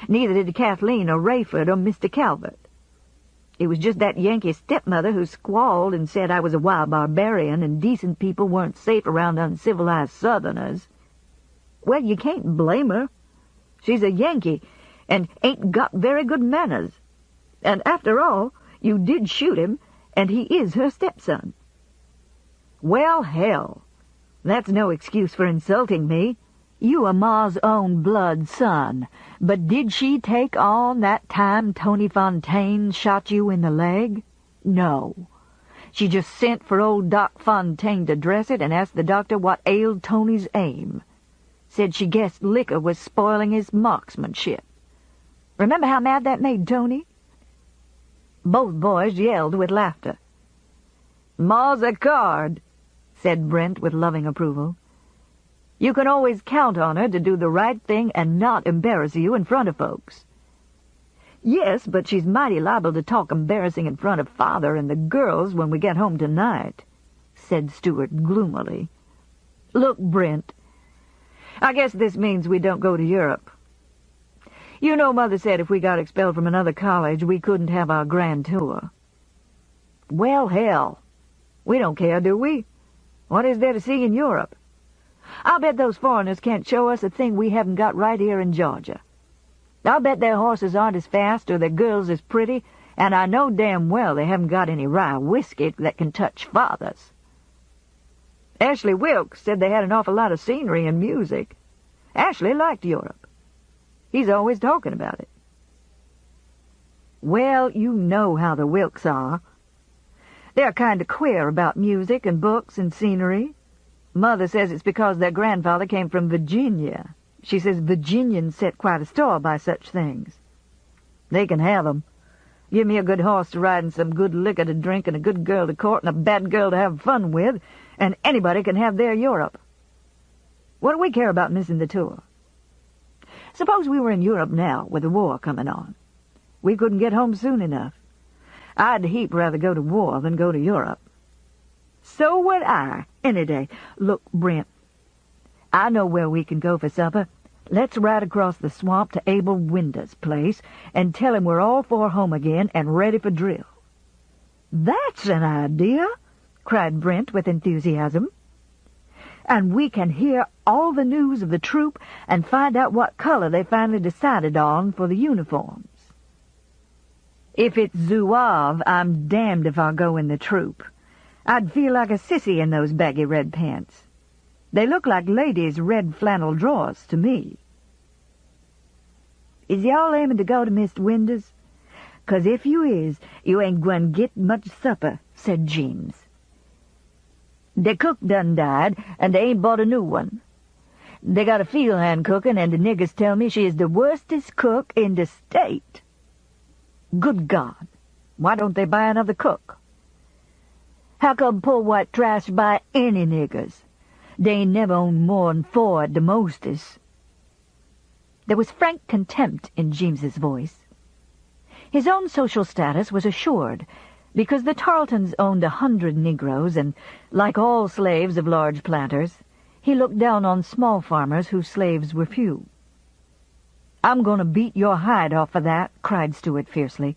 [SPEAKER 1] Neither did Kathleen or Rayford or Mr. Calvert. It was just that Yankee stepmother who squalled and said I was a wild barbarian and decent people weren't safe around uncivilized Southerners. Well, you can't blame her. She's a Yankee and ain't got very good manners. And after all, you did shoot him, and he is her stepson. Well, hell, that's no excuse for insulting me. You are Ma's own blood son, but did she take on that time Tony Fontaine shot you in the leg? No. She just sent for old Doc Fontaine to dress it and asked the doctor what ailed Tony's aim. Said she guessed liquor was spoiling his marksmanship. Remember how mad that made Tony? Both boys yelled with laughter. "Ma's a card," said Brent with loving approval. "You can always count on her to do the right thing and not embarrass you in front of folks." "Yes, but she's mighty liable to talk embarrassing in front of Father and the girls when we get home tonight," said Stewart gloomily. "Look, Brent, I guess this means we don't go to Europe. You know Mother said if we got expelled from another college, we couldn't have our grand tour." "Well, hell, we don't care, do we? What is there to see in Europe? I'll bet those foreigners can't show us a thing we haven't got right here in Georgia. I'll bet their horses aren't as fast or their girls as pretty, and I know damn well they haven't got any rye whiskey that can touch Father's." Ashley Wilkes said they had an awful lot of scenery and music. Ashley liked Europe. He's always talking about it. Well, you know how the Wilkes are. They're kind of queer about music and books and scenery. Mother says it's because their grandfather came from Virginia. She says Virginians set quite a store by such things. They can have 'em. Give me a good horse to ride and some good liquor to drink and a good girl to court and a bad girl to have fun with, and anybody can have their Europe. What do we care about missing the tour? Suppose we were in Europe now with the war coming on. We couldn't get home soon enough. I'd heap rather go to war than go to Europe." "So would I, any day. Look, Brent, I know where we can go for supper. Let's ride across the swamp to Abel Winder's place and tell him we're all for home again and ready for drill." "That's an idea," cried Brent with enthusiasm. "And we can hear all the news of the troop and find out what color they finally decided on for the uniforms." "If it's zouave, I'm damned if I'll go in the troop. I'd feel like a sissy in those baggy red pants. They look like ladies' red flannel drawers to me." "Is y'all aiming to go to Mr. Winder's? 'Cause if you is, you ain't gwine git much supper," said James. "The cook done died, and they ain't bought a new one. They got a field hand cooking, and the niggers tell me she is the worstest cook in the state." "Good God! Why don't they buy another cook?" "How come poor white trash buy any niggers? They ain't never owned more'n 4 at the mostest." There was frank contempt in James's voice. His own social status was assured, because the Tarletons owned 100 Negroes, and, like all slaves of large planters, he looked down on small farmers whose slaves were few. "I'm going to beat your hide off for that," cried Stewart fiercely.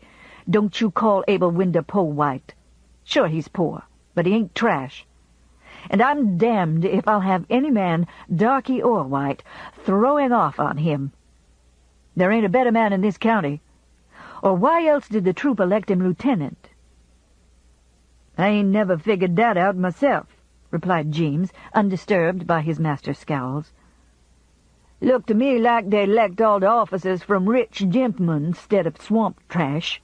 [SPEAKER 1] "Don't you call Abel Winder po' white. Sure, he's poor, but he ain't trash. And I'm damned if I'll have any man, darky or white, throwing off on him. There ain't a better man in this county. Or why else did the troop elect him lieutenant?" "I ain't never figured that out myself," replied James, undisturbed by his master's scowls. Looked to me like they elect all the officers from rich gentlemen instead of swamp trash.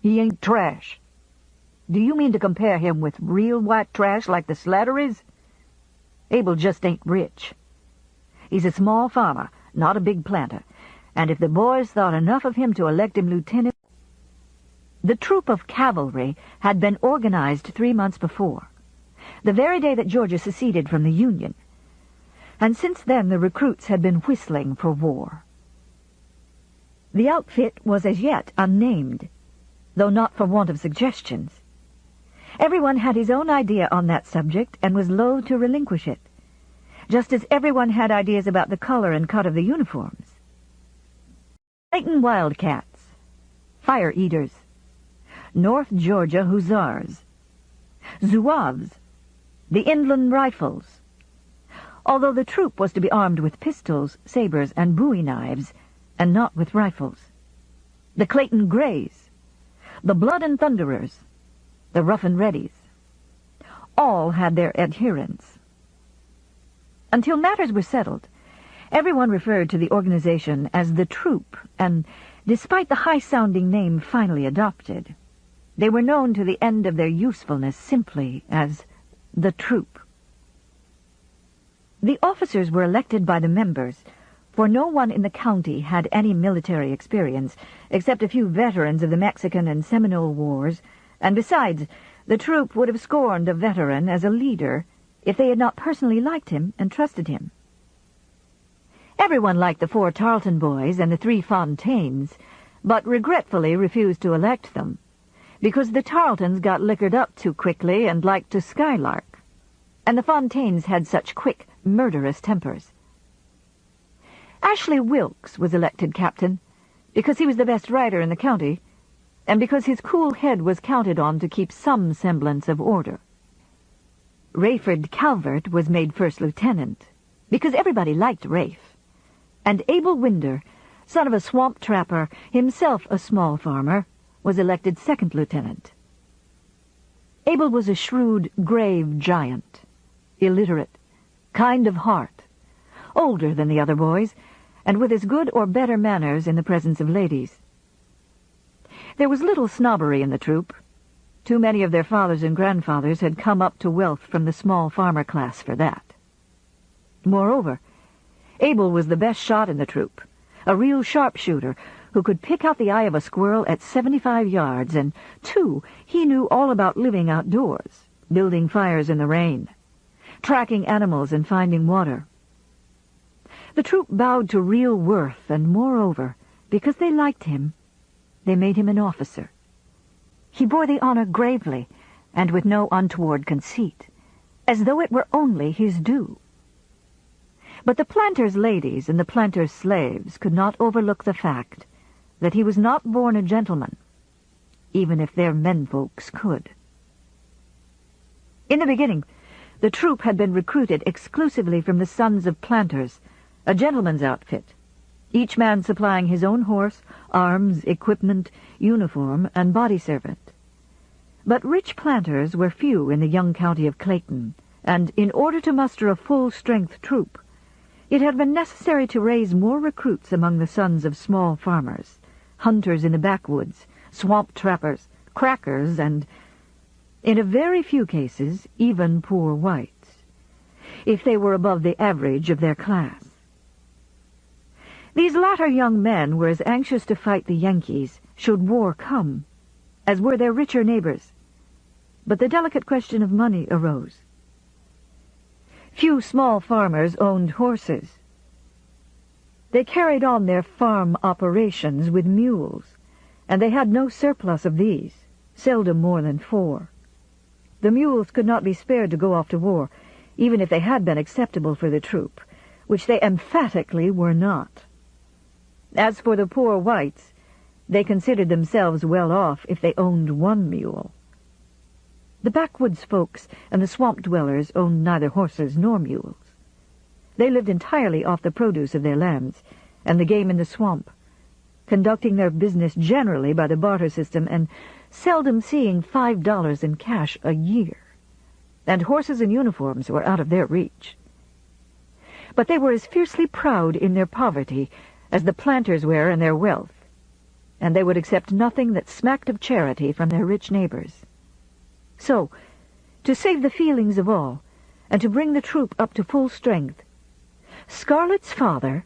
[SPEAKER 1] He ain't trash. Do you mean to compare him with real white trash like the Slatterys? Abel just ain't rich. He's a small farmer, not a big planter, and if the boys thought enough of him to elect him lieutenant... The troop of cavalry had been organized 3 months before, the very day that Georgia seceded from the Union, and since then the recruits had been whistling for war. The outfit was as yet unnamed, though not for want of suggestions. Everyone had his own idea on that subject and was loath to relinquish it, just as everyone had ideas about the color and cut of the uniforms. Clayton Wildcats, Fire Eaters, North Georgia Hussars, Zouaves, the Inland Rifles. Although the troop was to be armed with pistols, sabers, and bowie knives, and not with rifles. The Clayton Greys, the Blood and Thunderers, the Rough and Readies. All had their adherents. Until matters were settled, everyone referred to the organization as the Troop, and despite the high-sounding name finally adopted, they were known to the end of their usefulness simply as the Troop. The officers were elected by the members, for no one in the county had any military experience, except a few veterans of the Mexican and Seminole Wars, and besides, the troop would have scorned a veteran as a leader if they had not personally liked him and trusted him. Everyone liked the 4 Tarleton boys and the 3 Fontaines, but regretfully refused to elect them, because the Tarletons got liquored up too quickly and liked to skylark, and the Fontaines had such quick, murderous tempers. Ashley Wilkes was elected captain, because he was the best rider in the county, and because his cool head was counted on to keep some semblance of order. Rayford Calvert was made first lieutenant, because everybody liked Rafe, and Abel Winder, son of a swamp trapper, himself a small farmer, was elected second lieutenant. Abel was a shrewd, grave giant, illiterate, kind of heart, older than the other boys, and with as good or better manners in the presence of ladies. There was little snobbery in the troop. Too many of their fathers and grandfathers had come up to wealth from the small farmer class for that. Moreover, Abel was the best shot in the troop, a real sharpshooter who could pick out the eye of a squirrel at 75 yards, and, too, he knew all about living outdoors, building fires in the rain, tracking animals and finding water. The troop bowed to real worth, and moreover, because they liked him, they made him an officer. He bore the honor gravely, and with no untoward conceit, as though it were only his due. But the planters' ladies and the planters' slaves could not overlook the fact that he was not born a gentleman, even if their menfolks could. In the beginning, the troop had been recruited exclusively from the sons of planters, a gentleman's outfit, each man supplying his own horse, arms, equipment, uniform, and body servant. But rich planters were few in the young county of Clayton, and in order to muster a full-strength troop, it had been necessary to raise more recruits among the sons of small farmers, hunters in the backwoods, swamp trappers, crackers, and, in a very few cases, even poor whites, if they were above the average of their class. These latter young men were as anxious to fight the Yankees, should war come, as were their richer neighbors. But the delicate question of money arose. Few small farmers owned horses. They carried on their farm operations with mules, and they had no surplus of these, seldom more than 4. The mules could not be spared to go off to war, even if they had been acceptable for the troop, which they emphatically were not. As for the poor whites, they considered themselves well off if they owned 1 mule. The backwoods folks and the swamp dwellers owned neither horses nor mules. They lived entirely off the produce of their lands and the game in the swamp, conducting their business generally by the barter system and seldom seeing $5 in cash a year, and horses and uniforms were out of their reach. but they were as fiercely proud in their poverty as the planters were in their wealth, and they would accept nothing that smacked of charity from their rich neighbors. So, to save the feelings of all, and to bring the troop up to full strength, Scarlett's father,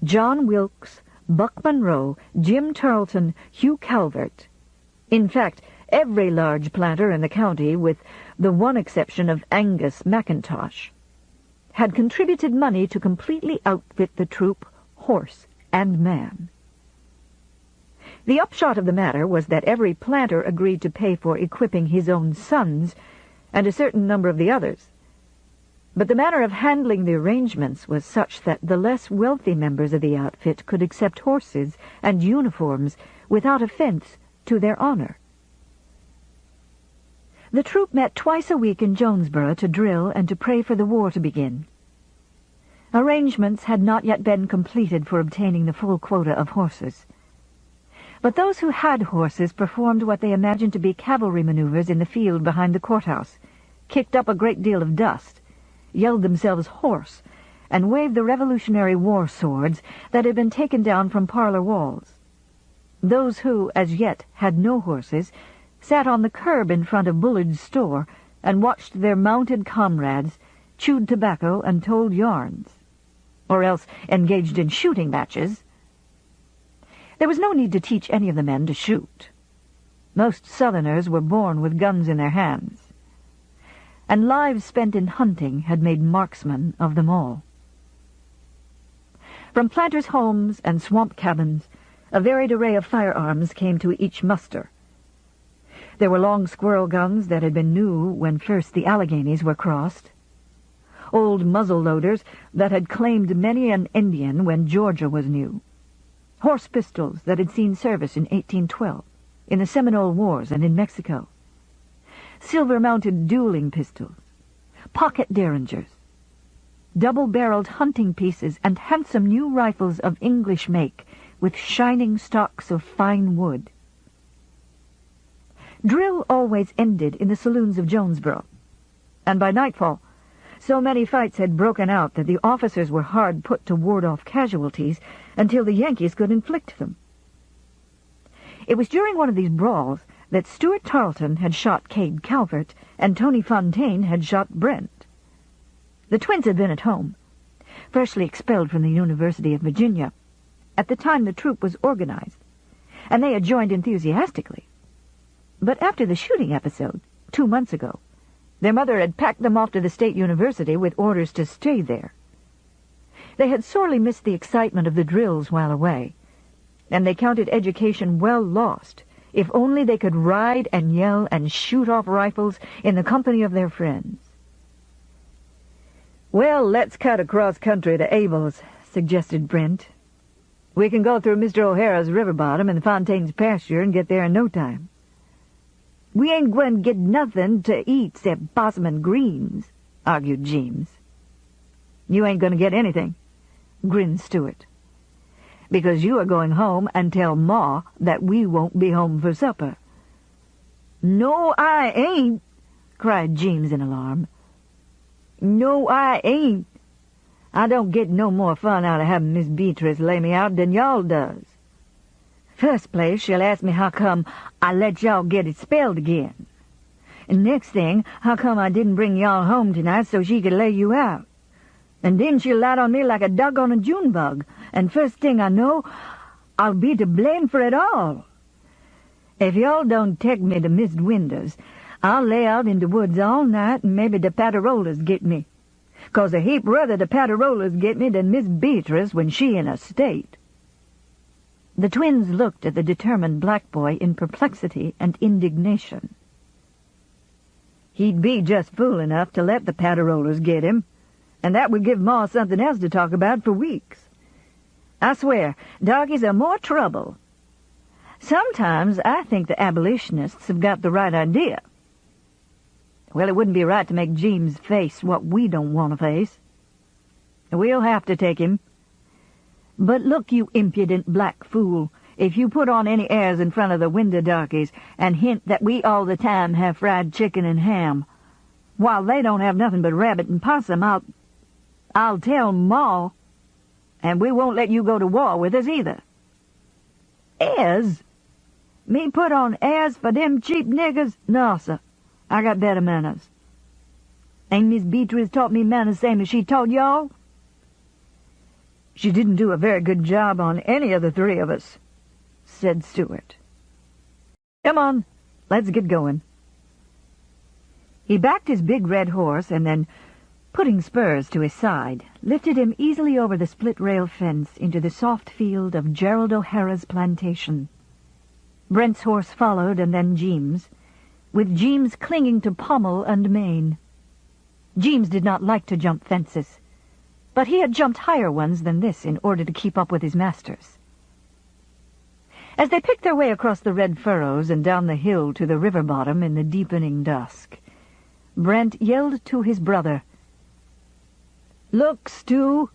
[SPEAKER 1] John Wilkes, Buck Monroe, Jim Tarleton, Hugh Calvert, in fact, every large planter in the county, with the one exception of Angus McIntosh, had contributed money to completely outfit the troop, horse and man. The upshot of the matter was that every planter agreed to pay for equipping his own sons and a certain number of the others. But the manner of handling the arrangements was such that the less wealthy members of the outfit could accept horses and uniforms without offense to their honor. The troop met twice a week in Jonesboro to drill and to pray for the war to begin. Arrangements had not yet been completed for obtaining the full quota of horses. But those who had horses performed what they imagined to be cavalry maneuvers in the field behind the courthouse, kicked up a great deal of dust, yelled themselves hoarse, and waved the Revolutionary War swords that had been taken down from parlor walls. Those who, as yet, had no horses, sat on the curb in front of Bullard's store and watched their mounted comrades, chewed tobacco and told yarns, or else engaged in shooting matches. There was no need to teach any of the men to shoot. Most Southerners were born with guns in their hands, and lives spent in hunting had made marksmen of them all. From planters' homes and swamp cabins, a varied array of firearms came to each muster. There were long squirrel guns that had been new when first the Alleghenies were crossed, old muzzle-loaders that had claimed many an Indian when Georgia was new, horse pistols that had seen service in 1812, in the Seminole Wars and in Mexico, silver-mounted dueling pistols, pocket derringers, double-barreled hunting pieces, and handsome new rifles of English make with shining stocks of fine wood. Drill always ended in the saloons of Jonesboro, and by nightfall, so many fights had broken out that the officers were hard put to ward off casualties until the Yankees could inflict them. It was during one of these brawls that Stuart Tarleton had shot Cade Calvert and Tony Fontaine had shot Brent. The twins had been at home, freshly expelled from the University of Virginia, at the time the troop was organized, and they had joined enthusiastically. But after the shooting episode, 2 months ago, their mother had packed them off to the State University with orders to stay there. They had sorely missed the excitement of the drills while away, and they counted education well lost if only they could ride and yell and shoot off rifles in the company of their friends. "Well, let's cut across country to Abel's," suggested Brent. "We can go through Mr. O'Hara's river bottom and the Fontaine's pasture and get there in no time." "We ain't going to get nothing to eat except possum and greens," argued James. "You ain't going to get anything," grinned Stuart, "because you are going home and tell Ma that we won't be home for supper." "No, I ain't," cried James in alarm. "No, I ain't. I don't get no more fun out of having Miss Beatrice lay me out than y'all does. First place, she'll ask me how come I let y'all get it spelled again. And next thing, how come I didn't bring y'all home tonight so she could lay you out. And then she'll light on me like a dog on a June bug, and first thing I know, I'll be to blame for it all. If y'all don't take me to Miss Winder's, I'll lay out in the woods all night and maybe the Paterolas get me. 'Cause a heap rather the Paterolas get me than Miss Beatrice when she in a state." The twins looked at the determined black boy in perplexity and indignation. "He'd be just fool enough to let the Paterolas get him, and that would give Ma something else to talk about for weeks. I swear, darkies are more trouble. Sometimes I think the abolitionists have got the right idea. Well, it wouldn't be right to make James face what we don't want to face. We'll have to take him. But look, you impudent black fool, if you put on any airs in front of the window darkies and hint that we all the time have fried chicken and ham, while they don't have nothing but rabbit and possum, I'll—" I'll tell Ma. And we won't let you go to war with us either. Airs? Me put on airs for them cheap niggers? No, sir. I got better manners. Ain't Miss Beatrice taught me manners same as she taught y'all? She didn't do a very good job on any of the three of us, said Stuart. Come on, let's get going. He backed his big red horse and then, putting spurs to his side, lifted him easily over the split-rail fence into the soft field of Gerald O'Hara's plantation. Brent's horse followed, and then Jeems, with Jeems clinging to pommel and mane. Jeems did not like to jump fences, but he had jumped higher ones than this in order to keep up with his masters. As they picked their way across the red furrows and down the hill to the river bottom in the deepening dusk, Brent yelled to his brother, "Look, Stu,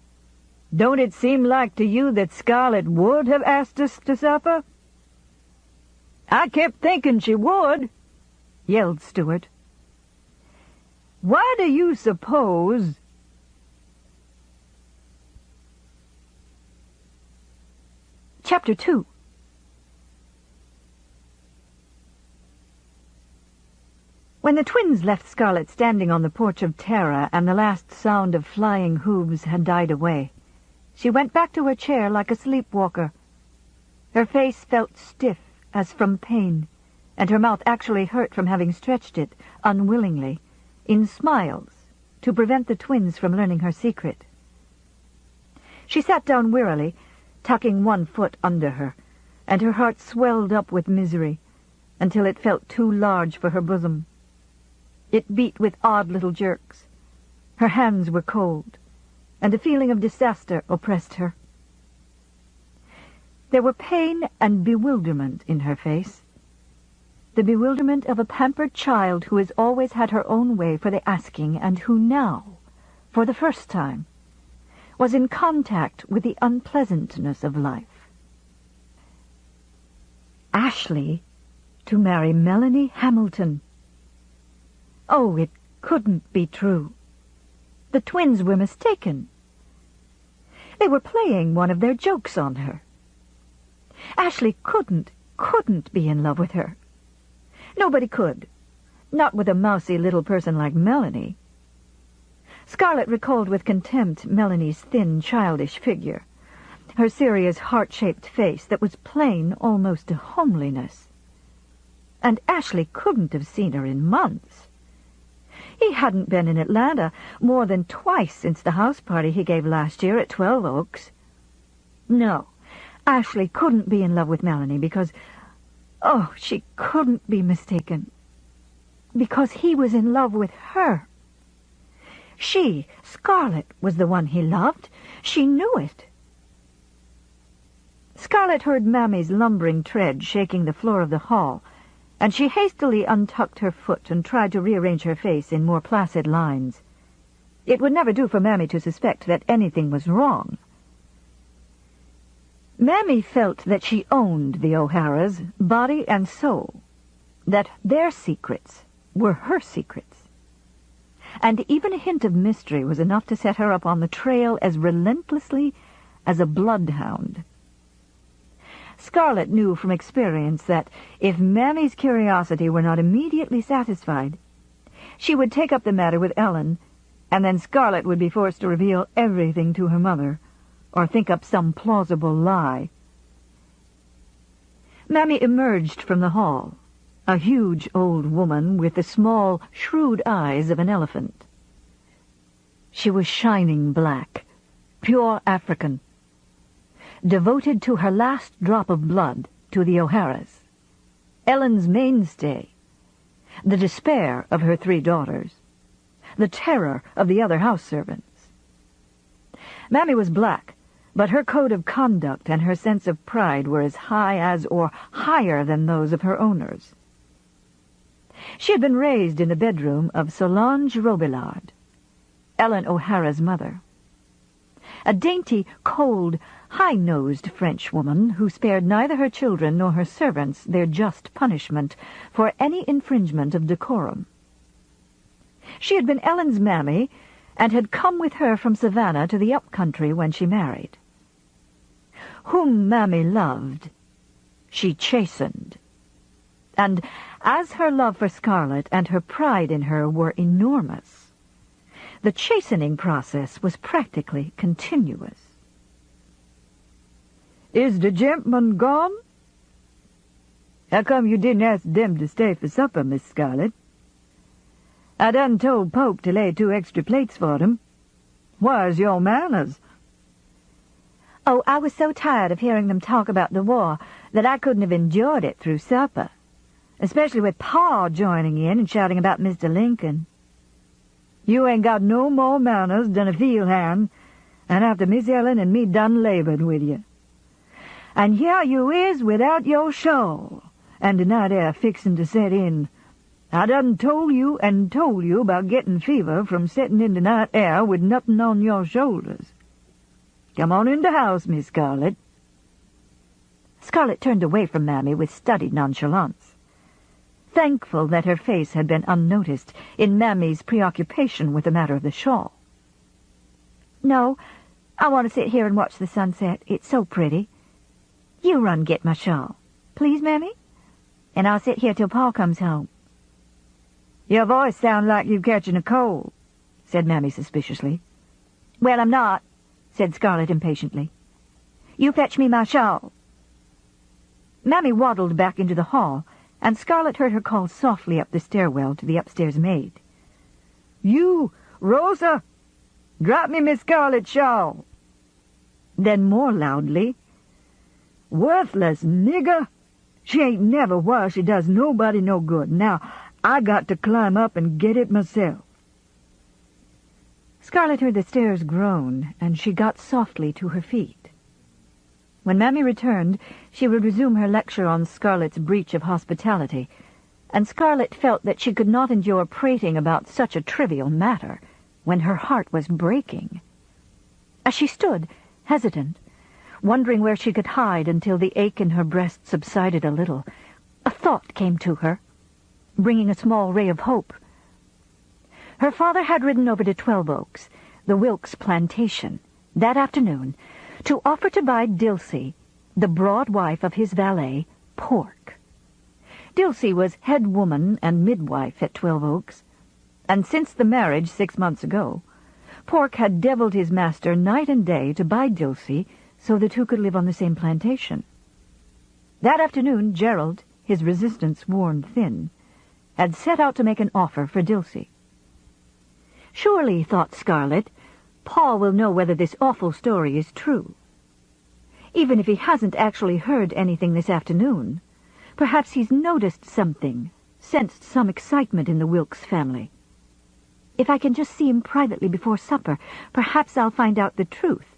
[SPEAKER 1] don't it seem like to you that Scarlet would have asked us to supper?" "I kept thinking she would," yelled Stuart. "Why do you suppose—" Chapter 2. When the twins left Scarlet standing on the porch of Tara and the last sound of flying hooves had died away, she went back to her chair like a sleepwalker. Her face felt stiff as from pain, and her mouth actually hurt from having stretched it, unwillingly, in smiles, to prevent the twins from learning her secret. She sat down wearily, tucking one foot under her, and her heart swelled up with misery, until it felt too large for her bosom. It beat with odd little jerks. Her hands were cold, and a feeling of disaster oppressed her. There were pain and bewilderment in her face. The bewilderment of a pampered child who has always had her own way for the asking, and who now, for the first time, was in contact with the unpleasantness of life. Ashley to marry Melanie Hamilton. Oh, it couldn't be true. The twins were mistaken. They were playing one of their jokes on her. Ashley couldn't be in love with her. Nobody could. Not with a mousy little person like Melanie. Scarlet recalled with contempt Melanie's thin, childish figure, her serious, heart-shaped face that was plain almost to homeliness. And Ashley couldn't have seen her in months. He hadn't been in Atlanta more than twice since the house party he gave last year at 12 Oaks. No, Ashley couldn't be in love with Melanie because, oh, she couldn't be mistaken. Because he was in love with her. She, Scarlet, was the one he loved. She knew it. Scarlet heard Mammy's lumbering tread shaking the floor of the hall, and she hastily untucked her foot and tried to rearrange her face in more placid lines. It would never do for Mammy to suspect that anything was wrong. Mammy felt that she owned the O'Haras, body and soul, that their secrets were her secrets. And even a hint of mystery was enough to set her up on the trail as relentlessly as a bloodhound. Scarlet knew from experience that if Mammy's curiosity were not immediately satisfied, she would take up the matter with Ellen, and then Scarlet would be forced to reveal everything to her mother, or think up some plausible lie. Mammy emerged from the hall, a huge old woman with the small, shrewd eyes of an elephant. She was shining black, pure African, devoted to her last drop of blood to the O'Haras, Ellen's mainstay, the despair of her 3 daughters, the terror of the other house servants. Mammy was black, but her code of conduct and her sense of pride were as high as or higher than those of her owners. She had been raised in the bedroom of Solange Robillard, Ellen O'Hara's mother, a dainty, cold, high-nosed Frenchwoman who spared neither her children nor her servants their just punishment for any infringement of decorum. She had been Ellen's mammy, and had come with her from Savannah to the up-country when she married. Whom Mammy loved, she chastened. And as her love for Scarlett and her pride in her were enormous, the chastening process was practically continuous. "Is the gentleman gone? How come you didn't ask them to stay for supper, Miss Scarlett? I done told Pope to lay 2 extra plates for them. Where's your manners?" "Oh, I was so tired of hearing them talk about the war that I couldn't have enjoyed it through supper, especially with Pa joining in and shouting about Mr. Lincoln." "You ain't got no more manners than a field hand, and after Miss Ellen and me done labored with you. And here you is without your shawl, and the night air fixin' to set in. I done told you about getting fever from setting in the night air with nothing on your shoulders. Come on in the house, Miss Scarlett." Scarlett turned away from Mammy with studied nonchalance, thankful that her face had been unnoticed in Mammy's preoccupation with the matter of the shawl. "No, I want to sit here and watch the sunset. It's so pretty. You run get my shawl, please, Mammy, and I'll sit here till Pa comes home." "Your voice sounds like you're catching a cold," said Mammy suspiciously. "Well, I'm not," said Scarlett impatiently. "You fetch me my shawl." Mammy waddled back into the hall, and Scarlett heard her call softly up the stairwell to the upstairs maid. "You, Rosa, drop me Miss Scarlett's shawl." Then more loudly, "Worthless nigger! She ain't never where she does nobody no good. Now I got to climb up and get it myself." Scarlett heard the stairs groan, and she got softly to her feet. When Mammy returned, she would resume her lecture on Scarlett's breach of hospitality, and Scarlett felt that she could not endure prating about such a trivial matter when her heart was breaking. As she stood, hesitant, wondering where she could hide until the ache in her breast subsided a little, a thought came to her, bringing a small ray of hope. Her father had ridden over to 12 Oaks, the Wilkes plantation, that afternoon, to offer to buy Dilsey, the broad wife of his valet, pork. Dilsey was head woman and midwife at 12 Oaks, and since the marriage 6 months ago, Pork had deviled his master night and day to buy Dilsey so the two could live on the same plantation. That afternoon, Gerald, his resistance worn thin, had set out to make an offer for Dilsey. Surely, thought Scarlett, Pa will know whether this awful story is true. Even if he hasn't actually heard anything this afternoon, perhaps he's noticed something, sensed some excitement in the Wilkes family. If I can just see him privately before supper, perhaps I'll find out the truth,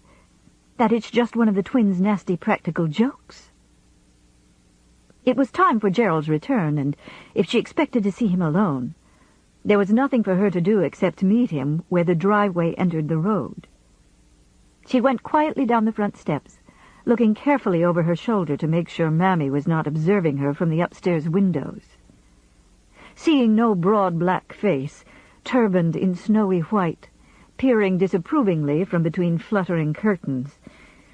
[SPEAKER 1] that it's just one of the twins' nasty practical jokes. It was time for Gerald's return, and if she expected to see him alone, there was nothing for her to do except meet him where the driveway entered the road. She went quietly down the front steps, looking carefully over her shoulder to make sure Mammy was not observing her from the upstairs windows. Seeing no broad black face, turbaned in snowy white, peering disapprovingly from between fluttering curtains,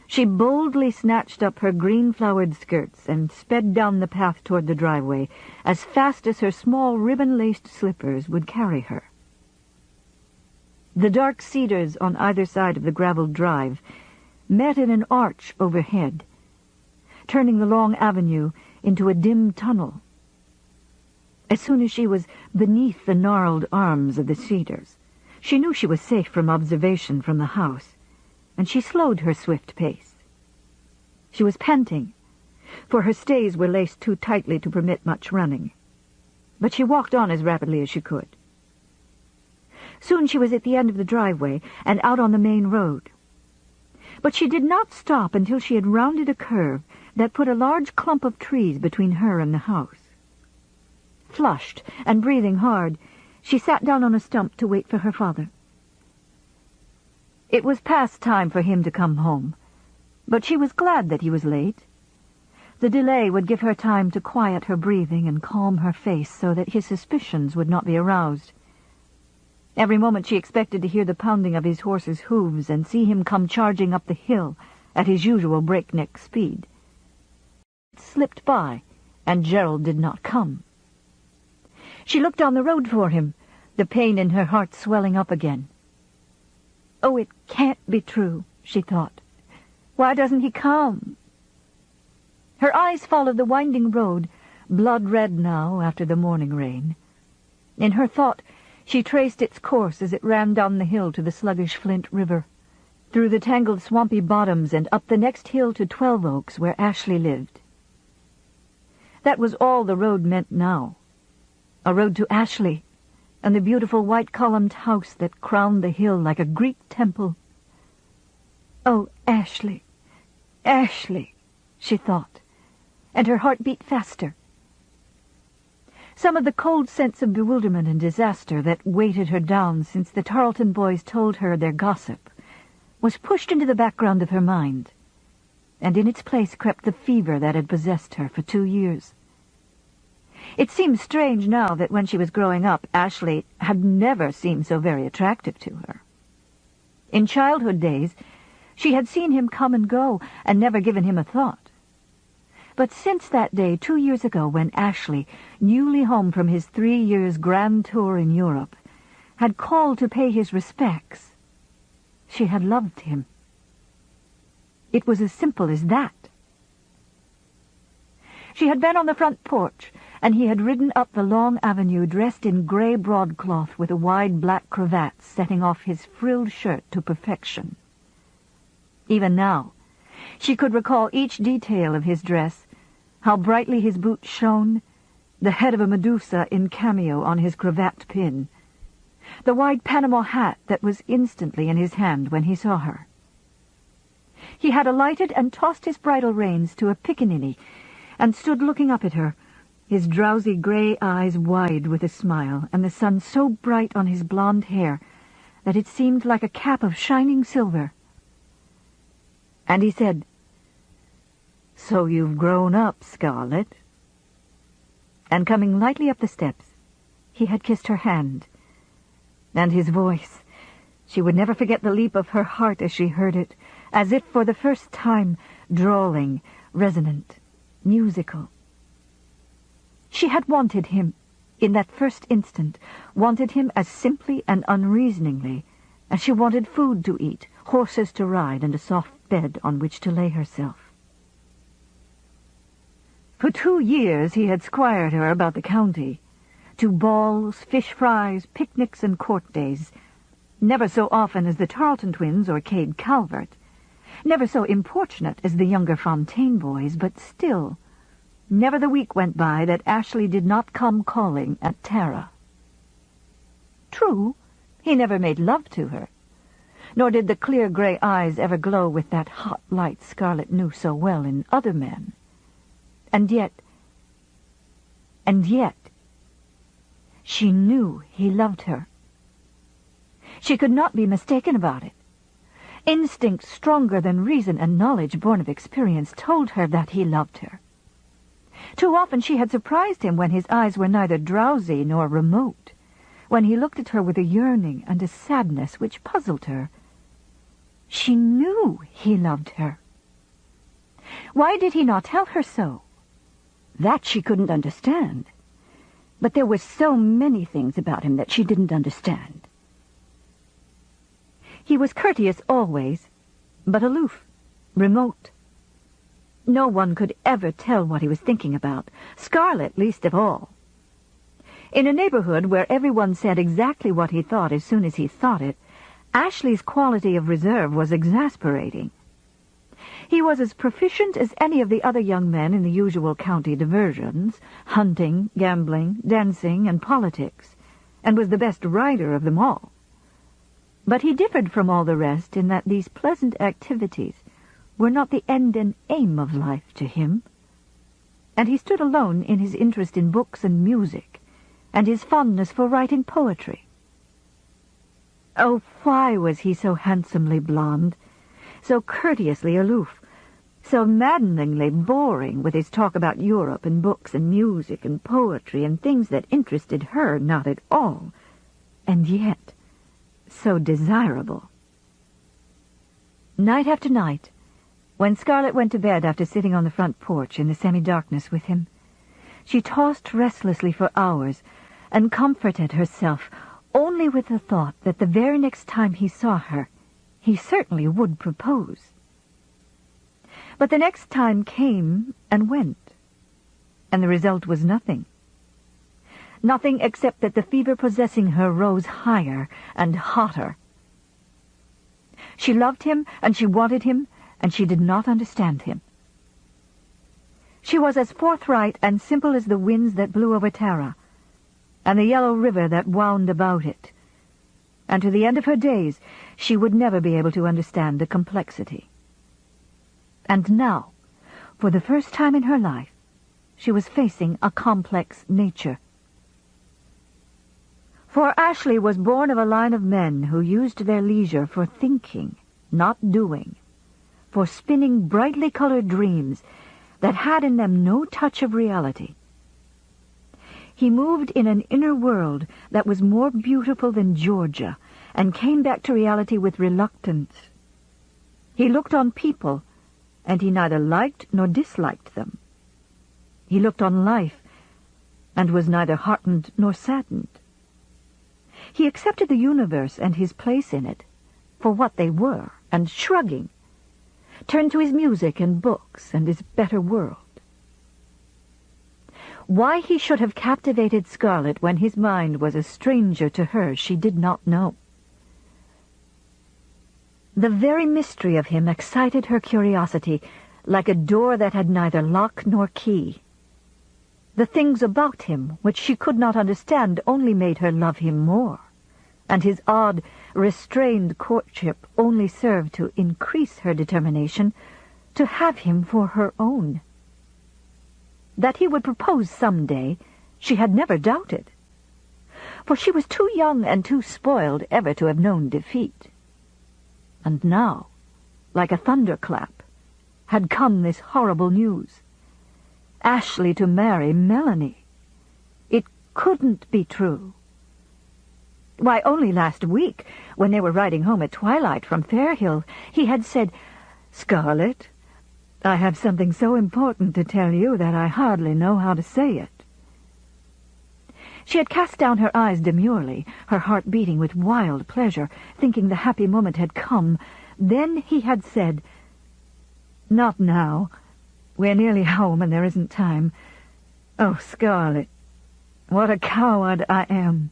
[SPEAKER 1] she boldly snatched up her green-flowered skirts and sped down the path toward the driveway as fast as her small ribbon-laced slippers would carry her. The dark cedars on either side of the gravelled drive met in an arch overhead, turning the long avenue into a dim tunnel. As soon as she was beneath the gnarled arms of the cedars, she knew she was safe from observation from the house, and she slowed her swift pace. She was panting, for her stays were laced too tightly to permit much running, but she walked on as rapidly as she could. Soon she was at the end of the driveway and out on the main road. But she did not stop until she had rounded a curve that put a large clump of trees between her and the house. Flushed and breathing hard, she sat down on a stump to wait for her father. It was past time for him to come home, but she was glad that he was late. The delay would give her time to quiet her breathing and calm her face so that his suspicions would not be aroused. Every moment she expected to hear the pounding of his horse's hooves and see him come charging up the hill at his usual breakneck speed. It slipped by, and Gerald did not come. She looked on the road for him, the pain in her heart swelling up again. "Oh, it can't be true," she thought. "Why doesn't he come?" Her eyes followed the winding road, blood-red now after the morning rain. In her thought, she traced its course as it ran down the hill to the sluggish Flint River, through the tangled swampy bottoms and up the next hill to 12 Oaks, where Ashley lived. That was all the road meant now. A road to Ashley, and the beautiful white-columned house that crowned the hill like a Greek temple. "Oh, Ashley, Ashley," she thought, and her heart beat faster. Some of the cold sense of bewilderment and disaster that weighted her down since the Tarleton boys told her their gossip was pushed into the background of her mind, and in its place crept the fever that had possessed her for 2 years. It seemed strange now that when she was growing up, Ashley had never seemed so very attractive to her. In childhood days, she had seen him come and go and never given him a thought. But since that day 2 years ago when Ashley, newly home from his 3 years' grand tour in Europe, had called to pay his respects, she had loved him. It was as simple as that. She had been on the front porch, and he had ridden up the long avenue dressed in grey broadcloth with a wide black cravat setting off his frilled shirt to perfection. Even now, she could recall each detail of his dress, how brightly his boots shone, the head of a Medusa in cameo on his cravat pin, the wide Panama hat that was instantly in his hand when he saw her. He had alighted and tossed his bridle reins to a pickaninny and stood looking up at her, his drowsy grey eyes wide with a smile, and the sun so bright on his blonde hair that it seemed like a cap of shining silver. And he said, "So you've grown up, Scarlett." And coming lightly up the steps, he had kissed her hand. And his voice, she would never forget the leap of her heart as she heard it, as if for the first time, drawling, resonant, musical. She had wanted him, in that first instant, wanted him as simply and unreasoningly as she wanted food to eat, horses to ride, and a soft bed on which to lay herself. For 2 years he had squired her about the county, to balls, fish fries, picnics, and court days, never so often as the Tarleton twins or Cade Calvert, never so importunate as the younger Fontaine boys, but still, never the week went by that Ashley did not come calling at Tara. True, he never made love to her, nor did the clear grey eyes ever glow with that hot light Scarlett knew so well in other men. And yet, she knew he loved her. She could not be mistaken about it. Instinct stronger than reason and knowledge born of experience told her that he loved her. Too often she had surprised him when his eyes were neither drowsy nor remote, when he looked at her with a yearning and a sadness which puzzled her. She knew he loved her. Why did he not tell her so? That she couldn't understand. But there were so many things about him that she didn't understand. He was courteous always, but aloof, remote. No one could ever tell what he was thinking about, Scarlett least of all. In a neighborhood where everyone said exactly what he thought as soon as he thought it, Ashley's quality of reserve was exasperating. He was as proficient as any of the other young men in the usual county diversions, hunting, gambling, dancing, and politics, and was the best rider of them all. But he differed from all the rest in that these pleasant activities were not the end and aim of life to him, and he stood alone in his interest in books and music, and his fondness for writing poetry. Oh, why was he so handsomely blonde, so courteously aloof, so maddeningly boring with his talk about Europe and books and music and poetry and things that interested her not at all, and yet so desirable. Night after night, when Scarlet went to bed after sitting on the front porch in the semi-darkness with him, she tossed restlessly for hours and comforted herself only with the thought that the very next time he saw her, he certainly would propose. But the next time came and went, and the result was nothing. Nothing except that the fever possessing her rose higher and hotter. She loved him, and she wanted him, and she did not understand him. She was as forthright and simple as the winds that blew over Tara, and the yellow river that wound about it. And to the end of her days, she would never be able to understand the complexity. And now, for the first time in her life, she was facing a complex nature. For Ashley was born of a line of men who used their leisure for thinking, not doing, for spinning brightly colored dreams that had in them no touch of reality. He moved in an inner world that was more beautiful than Georgia, and came back to reality with reluctance. He looked on people, and he neither liked nor disliked them. He looked on life, and was neither heartened nor saddened. He accepted the universe and his place in it for what they were, and shrugging, turned to his music and books and his better world. Why he should have captivated Scarlet when his mind was a stranger to hers, she did not know. The very mystery of him excited her curiosity like a door that had neither lock nor key. The things about him which she could not understand only made her love him more, and his odd, restrained courtship only served to increase her determination to have him for her own. That he would propose some day, she had never doubted, for she was too young and too spoiled ever to have known defeat. And now, like a thunderclap, had come this horrible news. Ashley to marry Melanie. It couldn't be true. Why, only last week, when they were riding home at twilight from Fairhill, he had said, "Scarlet, I have something so important to tell you that I hardly know how to say it." She had cast down her eyes demurely, her heart beating with wild pleasure, thinking the happy moment had come. Then he had said, "Not now. We're nearly home and there isn't time. Oh, Scarlet, what a coward I am."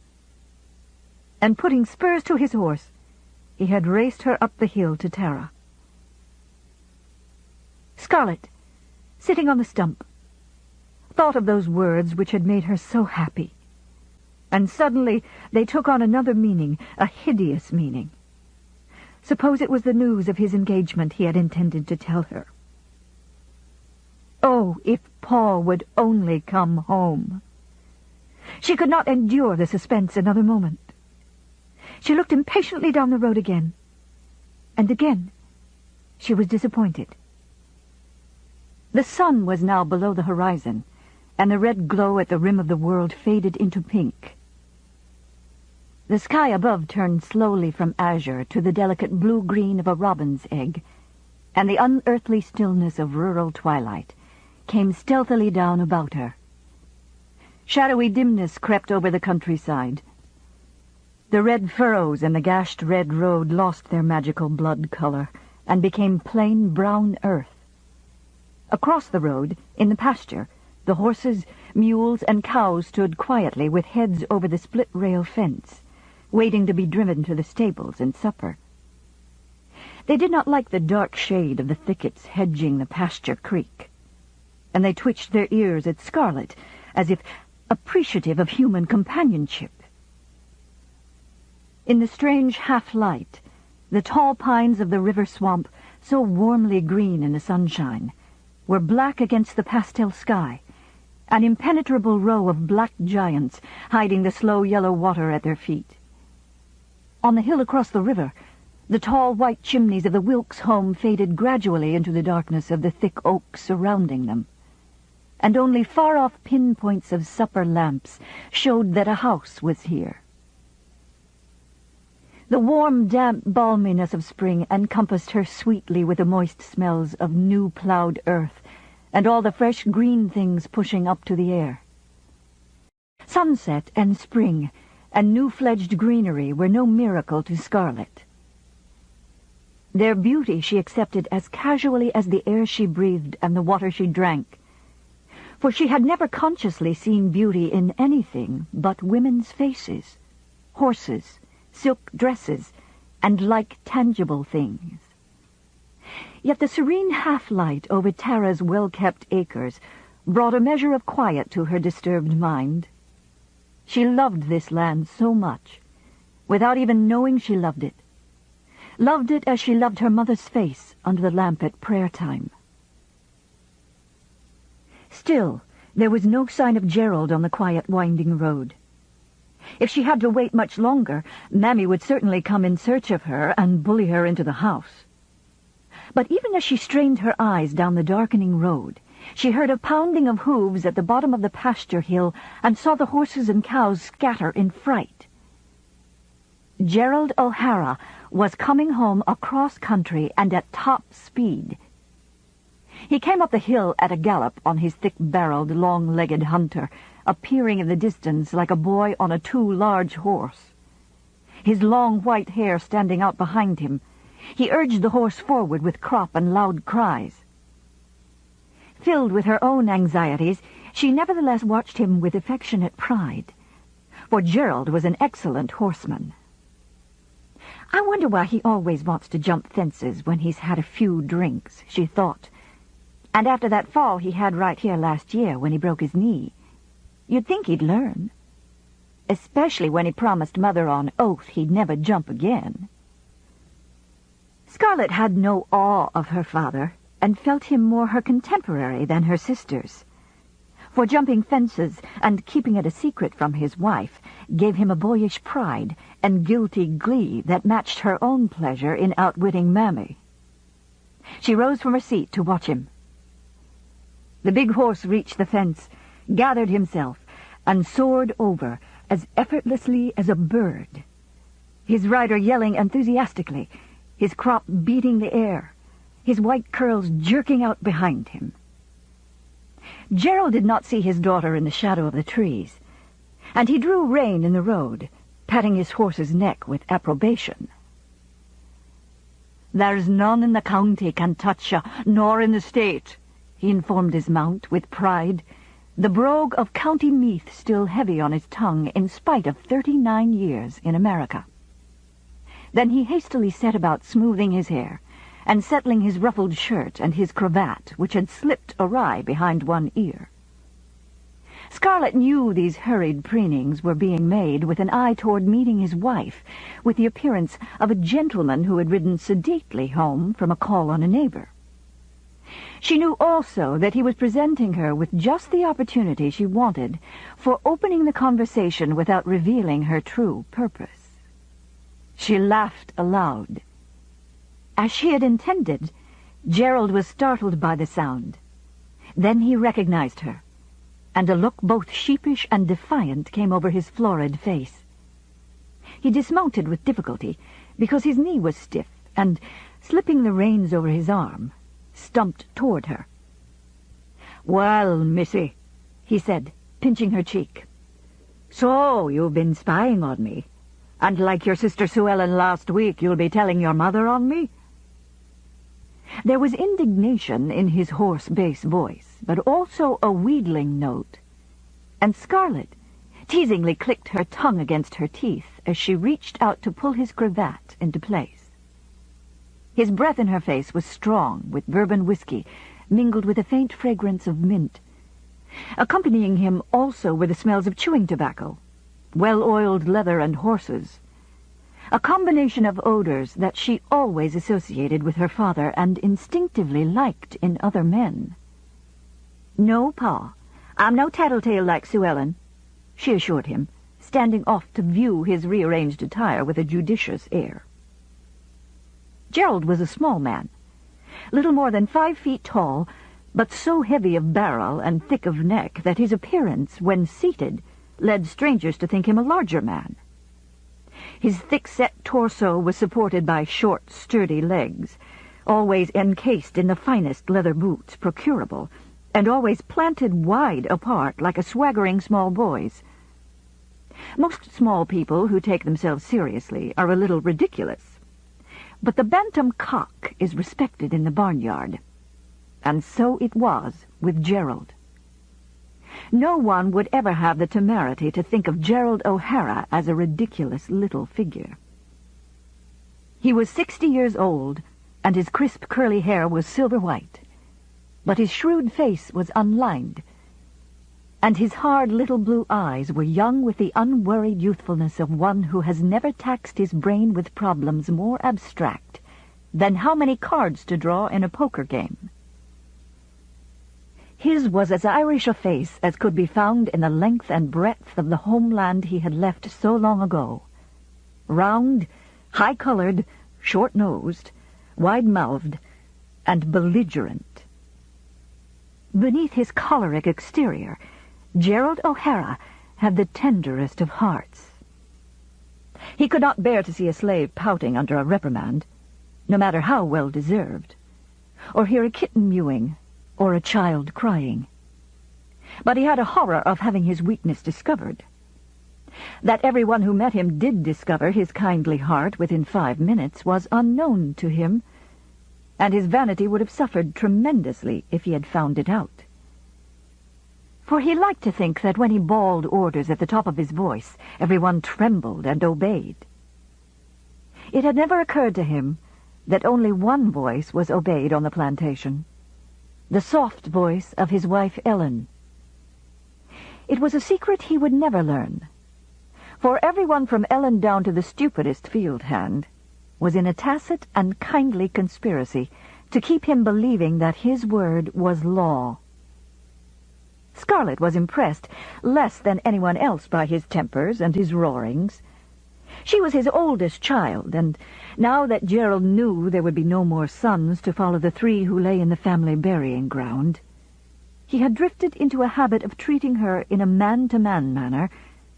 [SPEAKER 1] And putting spurs to his horse, he had raced her up the hill to Tara. Scarlet, sitting on the stump, thought of those words which had made her so happy. And suddenly they took on another meaning, a hideous meaning. Suppose it was the news of his engagement he had intended to tell her. Oh, if Paul would only come home! She could not endure the suspense another moment. She looked impatiently down the road again, and again she was disappointed. The sun was now below the horizon, and the red glow at the rim of the world faded into pink. The sky above turned slowly from azure to the delicate blue-green of a robin's egg, and the unearthly stillness of rural twilight came stealthily down about her. Shadowy dimness crept over the countryside. The red furrows in the gashed red road lost their magical blood color and became plain brown earth. Across the road, in the pasture, the horses, mules, and cows stood quietly with heads over the split-rail fence, waiting to be driven to the stables and supper. They did not like the dark shade of the thickets hedging the pasture creek, and they twitched their ears at Scarlet as if appreciative of human companionship. In the strange half-light, the tall pines of the river swamp, so warmly green in the sunshine, were black against the pastel sky, an impenetrable row of black giants hiding the slow yellow water at their feet. On the hill across the river, the tall white chimneys of the Wilkes home faded gradually into the darkness of the thick oaks surrounding them, and only far-off pinpoints of supper lamps showed that a house was here. The warm, damp balminess of spring encompassed her sweetly with the moist smells of new-plowed earth and all the fresh green things pushing up to the air. Sunset and spring and new-fledged greenery were no miracle to Scarlet. Their beauty she accepted as casually as the air she breathed and the water she drank, for she had never consciously seen beauty in anything but women's faces, horses, silk dresses, and like tangible things. Yet the serene half-light over Tara's well-kept acres brought a measure of quiet to her disturbed mind. She loved this land so much, without even knowing she loved it as she loved her mother's face under the lamp at prayer time. Still, there was no sign of Gerald on the quiet, winding road. If she had to wait much longer, Mammy would certainly come in search of her and bully her into the house. But even as she strained her eyes down the darkening road, she heard a pounding of hooves at the bottom of the pasture hill and saw the horses and cows scatter in fright. Gerald O'Hara was coming home across country and at top speed. He came up the hill at a gallop on his thick-barreled, long-legged hunter, appearing in the distance like a boy on a too large horse. His long white hair standing out behind him, he urged the horse forward with crop and loud cries. Filled with her own anxieties, she nevertheless watched him with affectionate pride, for Gerald was an excellent horseman. "I wonder why he always wants to jump fences when he's had a few drinks," she thought. "And after that fall he had right here last year when he broke his knee. You'd think he'd learn. Especially when he promised Mother on oath he'd never jump again." Scarlet had no awe of her father, and felt him more her contemporary than her sister's. For jumping fences and keeping it a secret from his wife gave him a boyish pride and guilty glee that matched her own pleasure in outwitting Mammy. She rose from her seat to watch him. The big horse reached the fence, gathered himself, and soared over as effortlessly as a bird, his rider yelling enthusiastically, his crop beating the air, his white curls jerking out behind him. Gerald did not see his daughter in the shadow of the trees, and he drew rein in the road, patting his horse's neck with approbation. "There's none in the county can touch ya, nor in the state," he informed his mount with pride, the brogue of County Meath still heavy on his tongue in spite of 39 years in America. Then he hastily set about smoothing his hair and settling his ruffled shirt and his cravat, which had slipped awry behind one ear. Scarlet knew these hurried preenings were being made with an eye toward meeting his wife, with the appearance of a gentleman who had ridden sedately home from a call on a neighbor. She knew also that he was presenting her with just the opportunity she wanted for opening the conversation without revealing her true purpose. She laughed aloud. As she had intended, Gerald was startled by the sound. Then he recognized her, and a look both sheepish and defiant came over his florid face. He dismounted with difficulty, because his knee was stiff, and, slipping the reins over his arm, stumped toward her. "Well, missy," he said, pinching her cheek. "So you've been spying on me, and like your sister Sue Ellen last week, you'll be telling your mother on me?" There was indignation in his hoarse bass voice, but also a wheedling note, and Scarlet teasingly clicked her tongue against her teeth as she reached out to pull his cravat into place. His breath in her face was strong with bourbon whiskey, mingled with a faint fragrance of mint. Accompanying him also were the smells of chewing tobacco, well-oiled leather and horses, a combination of odors that she always associated with her father and instinctively liked in other men. "No, Pa, I'm no tattletale like Sue Ellen," she assured him, standing off to view his rearranged attire with a judicious air. Gerald was a small man, little more than 5 feet tall, but so heavy of barrel and thick of neck that his appearance, when seated, led strangers to think him a larger man. His thick-set torso was supported by short, sturdy legs, always encased in the finest leather boots procurable, and always planted wide apart like a swaggering small boy's. Most small people who take themselves seriously are a little ridiculous, but the bantam cock is respected in the barnyard, and so it was with Gerald. No one would ever have the temerity to think of Gerald O'Hara as a ridiculous little figure. He was 60 years old, and his crisp curly hair was silver-white, but his shrewd face was unlined, and his hard little blue eyes were young with the unworried youthfulness of one who has never taxed his brain with problems more abstract than how many cards to draw in a poker game. His was as Irish a face as could be found in the length and breadth of the homeland he had left so long ago. Round, high-colored, short-nosed, wide-mouthed, and belligerent. Beneath his choleric exterior, Gerald O'Hara had the tenderest of hearts. He could not bear to see a slave pouting under a reprimand, no matter how well deserved, or hear a kitten mewing, or a child crying. But he had a horror of having his weakness discovered. That everyone who met him did discover his kindly heart within 5 minutes was unknown to him, and his vanity would have suffered tremendously if he had found it out. For he liked to think that when he bawled orders at the top of his voice, everyone trembled and obeyed. It had never occurred to him that only one voice was obeyed on the plantation, the soft voice of his wife Ellen. It was a secret he would never learn, for everyone from Ellen down to the stupidest field hand was in a tacit and kindly conspiracy to keep him believing that his word was law. Scarlett was impressed less than anyone else by his tempers and his roarings. She was his oldest child, and now that Gerald knew there would be no more sons to follow the 3 who lay in the family burying ground, he had drifted into a habit of treating her in a man-to-man manner,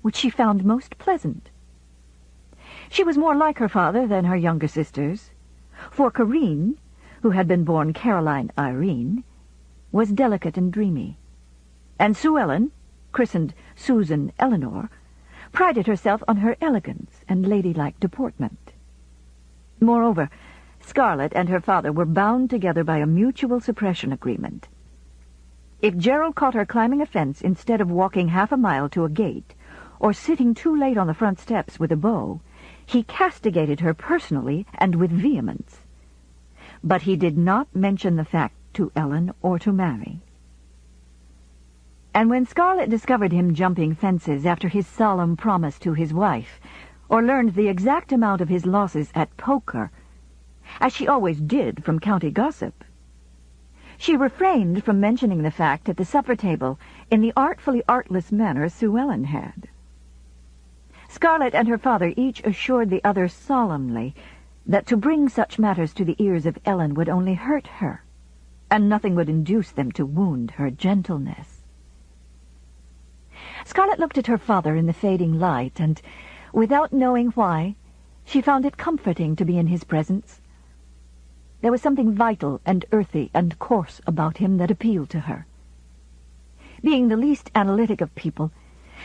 [SPEAKER 1] which she found most pleasant. She was more like her father than her younger sisters, for Corinne, who had been born Caroline Irene, was delicate and dreamy, and Sue Ellen, christened Susan Eleanor, prided herself on her elegance and ladylike deportment. Moreover, Scarlett and her father were bound together by a mutual suppression agreement. If Gerald caught her climbing a fence instead of walking half a mile to a gate, or sitting too late on the front steps with a beau, he castigated her personally and with vehemence. But he did not mention the fact to Ellen or to Mary. And when Scarlett discovered him jumping fences after his solemn promise to his wife, or learned the exact amount of his losses at poker, as she always did from county gossip, she refrained from mentioning the fact at the supper table in the artfully artless manner Sue Ellen had. Scarlett and her father each assured the other solemnly that to bring such matters to the ears of Ellen would only hurt her, and nothing would induce them to wound her gentleness. Scarlett looked at her father in the fading light, and, without knowing why, she found it comforting to be in his presence. There was something vital and earthy and coarse about him that appealed to her. Being the least analytic of people,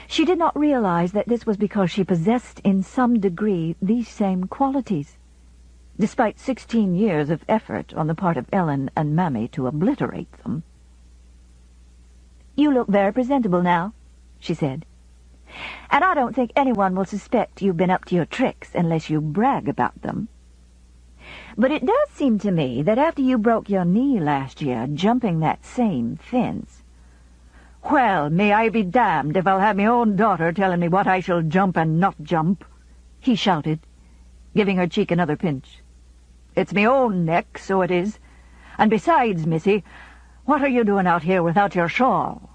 [SPEAKER 1] she did not realize that this was because she possessed in some degree these same qualities, despite 16 years of effort on the part of Ellen and Mammy to obliterate them. "You look very presentable now," she said, "and I don't think anyone will suspect you've been up to your tricks unless you brag about them. But it does seem to me that after you broke your knee last year jumping that same fence—" "Well, may I be damned if I'll have my own daughter telling me what I shall jump and not jump," he shouted, giving her cheek another pinch. "It's me own neck, so it is. And besides, missy, what are you doing out here without your shawl?"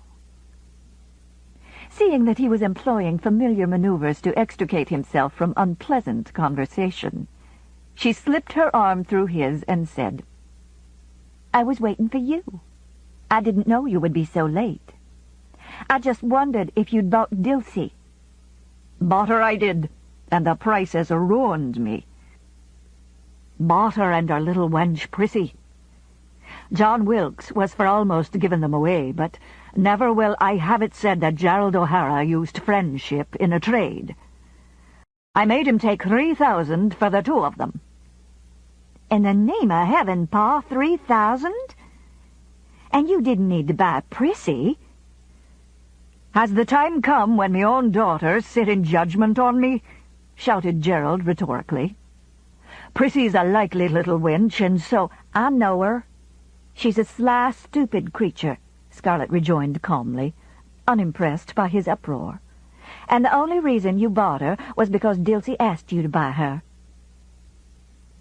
[SPEAKER 1] Seeing that he was employing familiar maneuvers to extricate himself from unpleasant conversation, she slipped her arm through his and said, "I was waiting for you. I didn't know you would be so late. I just wondered if you'd bought Dilsey." "Bought her I did," and the price has ruined me. Bought her and her little wench Prissy. John Wilkes was for almost giving them away, but never will I have it said that Gerald O'Hara used friendship in a trade. I made him take 3,000 for the two of them." "In the name of heaven, Pa, 3,000? And you didn't need to buy Prissy." "Has the time come when me own daughters sit in judgment on me?" shouted Gerald rhetorically. "Prissy's a likely little wench, and so—" "I know her. She's a sly, stupid creature," Scarlett rejoined calmly, unimpressed by his uproar. "And the only reason you bought her was because Dilsey asked you to buy her."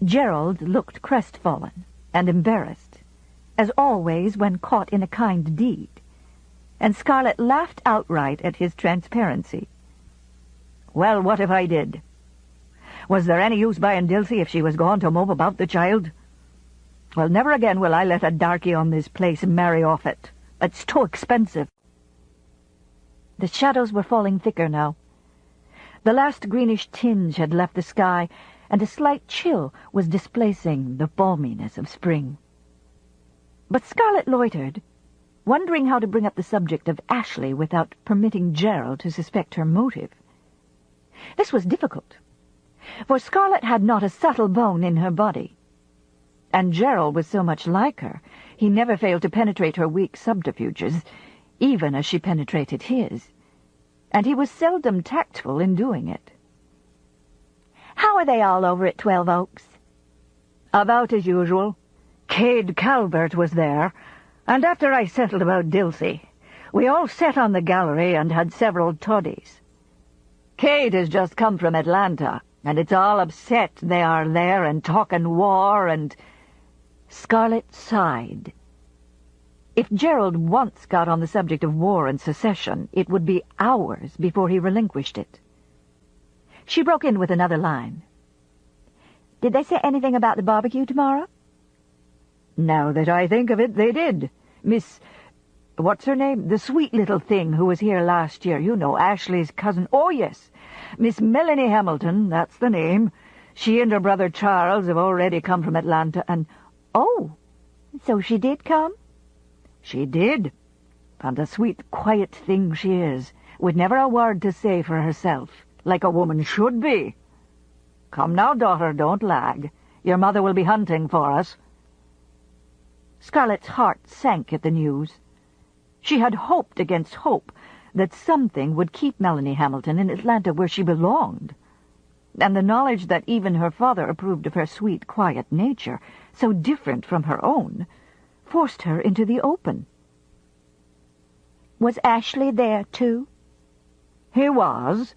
[SPEAKER 1] Gerald looked crestfallen and embarrassed, as always when caught in a kind deed, and Scarlett laughed outright at his transparency. "Well, what if I did? Was there any use buying Dilsey if she was going to mope about the child? Well, never again will I let a darky on this place marry off it. It's too expensive." The shadows were falling thicker now. The last greenish tinge had left the sky, and a slight chill was displacing the balminess of spring. But Scarlett loitered, wondering how to bring up the subject of Ashley without permitting Gerald to suspect her motive. This was difficult, for Scarlett had not a subtle bone in her body, and Gerald was so much like her, he never failed to penetrate her weak subterfuges, even as she penetrated his, and he was seldom tactful in doing it. "How are they all over at 12 Oaks?" "About as usual. Cade Calvert was there, and after I settled about Dilsey, we all sat on the gallery and had several toddies. Cade has just come from Atlanta, and it's all upset they are there and talking war and—" Scarlett sighed. If Gerald once got on the subject of war and secession, it would be hours before he relinquished it. She broke in with another line. "Did they say anything about the barbecue tomorrow?" "Now that I think of it, they did. What's her name? The sweet little thing who was here last year. You know, Ashley's cousin. Oh, yes. Miss Melanie Hamilton, that's the name. She and her brother Charles have already come from Atlanta, and—" "Oh, so she did come?" "She did. And a sweet, quiet thing she is, with never a word to say for herself, like a woman should be. Come now, daughter, don't lag. Your mother will be hunting for us." Scarlett's heart sank at the news. She had hoped against hope that something would keep Melanie Hamilton in Atlanta where she belonged, and the knowledge that even her father approved of her sweet, quiet nature, so different from her own, forced her into the open. "Was Ashley there, too?" "He was."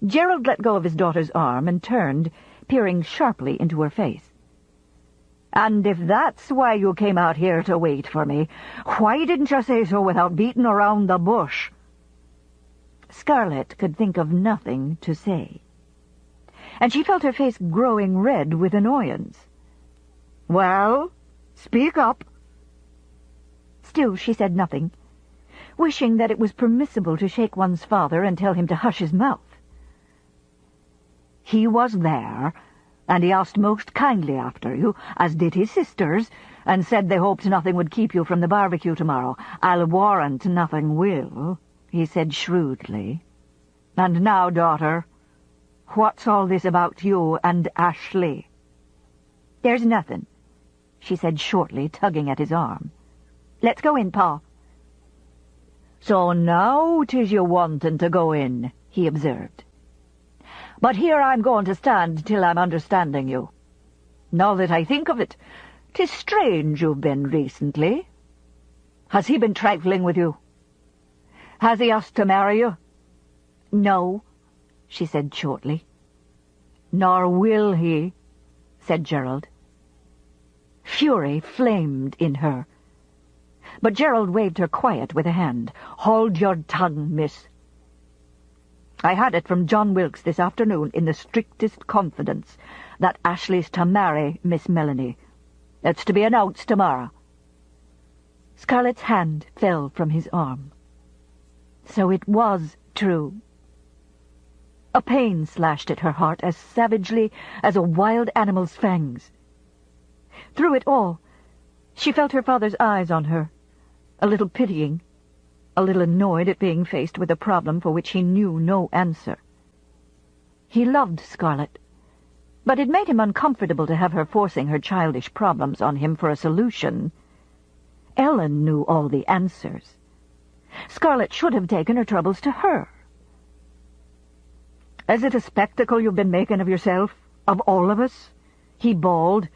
[SPEAKER 1] Gerald let go of his daughter's arm and turned, peering sharply into her face. "And if that's why you came out here to wait for me, why didn't you say so without beating around the bush?" Scarlett could think of nothing to say, and she felt her face growing red with annoyance. "Well, speak up." Still she said nothing, wishing that it was permissible to shake one's father and tell him to hush his mouth. "He was there, and he asked most kindly after you, as did his sisters, and said they hoped nothing would keep you from the barbecue tomorrow. I'll warrant nothing will," he said shrewdly. "And now, daughter, what's all this about you and Ashley?" "There's nothing," she said shortly, tugging at his arm. "Let's go in, Pa." "So now 'tis you wantin' to go in," he observed. "But here I'm going to stand till I'm understanding you. Now that I think of it, 'tis strange you've been recently. Has he been trifling with you? Has he asked to marry you?" "No," she said shortly. "Nor will he," said Gerald. Fury flamed in her, but Gerald waved her quiet with a hand. "Hold your tongue, miss. I had it from John Wilkes this afternoon in the strictest confidence that Ashley's to marry Miss Melanie. It's to be announced tomorrow." Scarlett's hand fell from his arm. So it was true. A pain slashed at her heart as savagely as a wild animal's fangs. Through it all, she felt her father's eyes on her, a little pitying, a little annoyed at being faced with a problem for which he knew no answer. He loved Scarlett, but it made him uncomfortable to have her forcing her childish problems on him for a solution. Ellen knew all the answers. Scarlett should have taken her troubles to her. "Is it a spectacle you've been making of yourself, of all of us?" he bawled,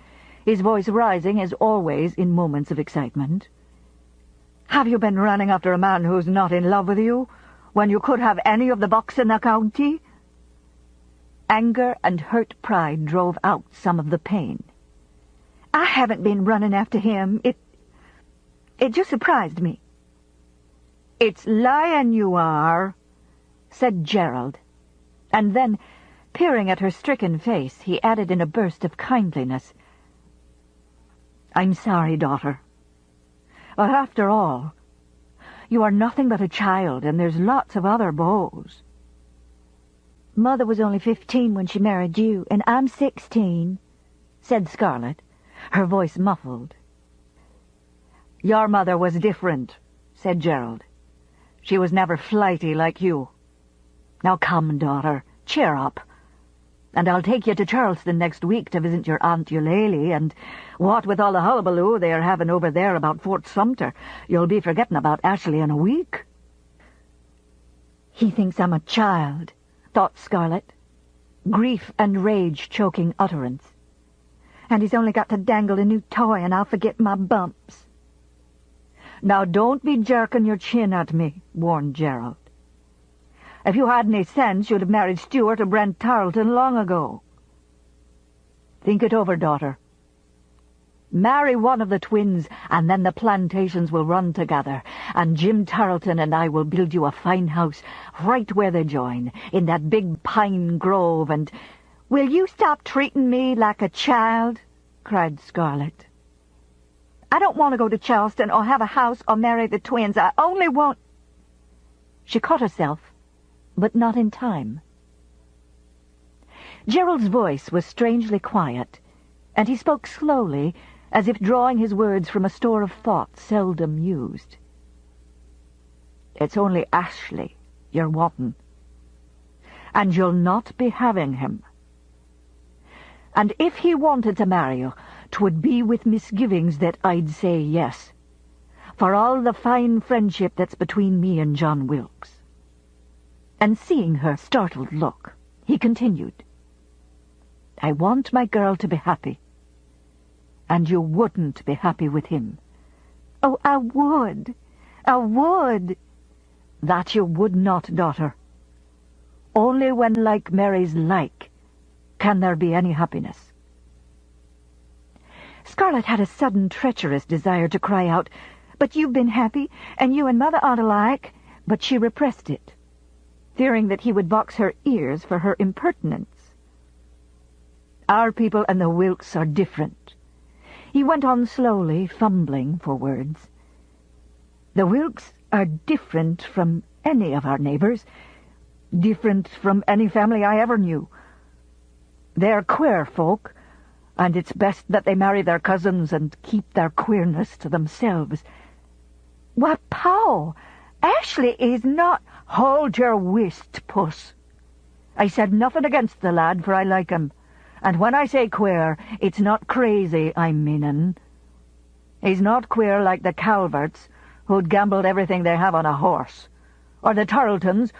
[SPEAKER 1] his voice rising as always in moments of excitement. "Have you been running after a man who's not in love with you, when you could have any of the bucks in the county?" Anger and hurt pride drove out some of the pain. "I haven't been running after him. It just surprised me." "It's lying you are," said Gerald. And then, peering at her stricken face, he added in a burst of kindliness, "I'm sorry, daughter. But after all, you are nothing but a child, and there's lots of other beaux." "Mother was only 15 when she married you, and I'm 16, said Scarlett, her voice muffled. "Your mother was different," said Gerald. "She was never flighty like you. Now come, daughter, cheer up. And I'll take you to Charleston next week to visit your Aunt Eulalie, and what with all the hullabaloo they are having over there about Fort Sumter, you'll be forgetting about Ashley in a week." "He thinks I'm a child," thought Scarlett, grief and rage choking utterance. "And he's only got to dangle a new toy and I'll forget my bumps." "Now don't be jerking your chin at me," warned Gerald. "If you had any sense, you'd have married Stuart or Brent Tarleton long ago. Think it over, daughter. Marry one of the twins, and then the plantations will run together, and Jim Tarleton and I will build you a fine house right where they join, in that big pine grove, and—" "Will you stop treating me like a child?" cried Scarlett. "I don't want to go to Charleston or have a house or marry the twins. I only want—" She caught herself, but not in time. Gerald's voice was strangely quiet, and he spoke slowly, as if drawing his words from a store of thought seldom used. "It's only Ashley you're wanting, and you'll not be having him. And if he wanted to marry you, 'twould be with misgivings that I'd say yes, for all the fine friendship that's between me and John Wilkes." And seeing her startled look, he continued, "I want my girl to be happy, and you wouldn't be happy with him." "Oh, I would. I would." "That you would not, daughter. Only when like marries like can there be any happiness." Scarlett had a sudden treacherous desire to cry out, "But you've been happy, and you and Mother aren't alike," but she repressed it, fearing that he would box her ears for her impertinence. "Our people and the Wilkes are different," he went on slowly, fumbling for words. "The Wilkes are different from any of our neighbors, different from any family I ever knew. They're queer folk, and it's best that they marry their cousins and keep their queerness to themselves." "Why, Pa, Ashley is not—" "Hold your whist, puss. I said nothing against the lad, for I like him, and when I say queer, it's not crazy I'm meanin'. He's not queer like the Calverts, who'd gambled everything they have on a horse, or the Tarletons,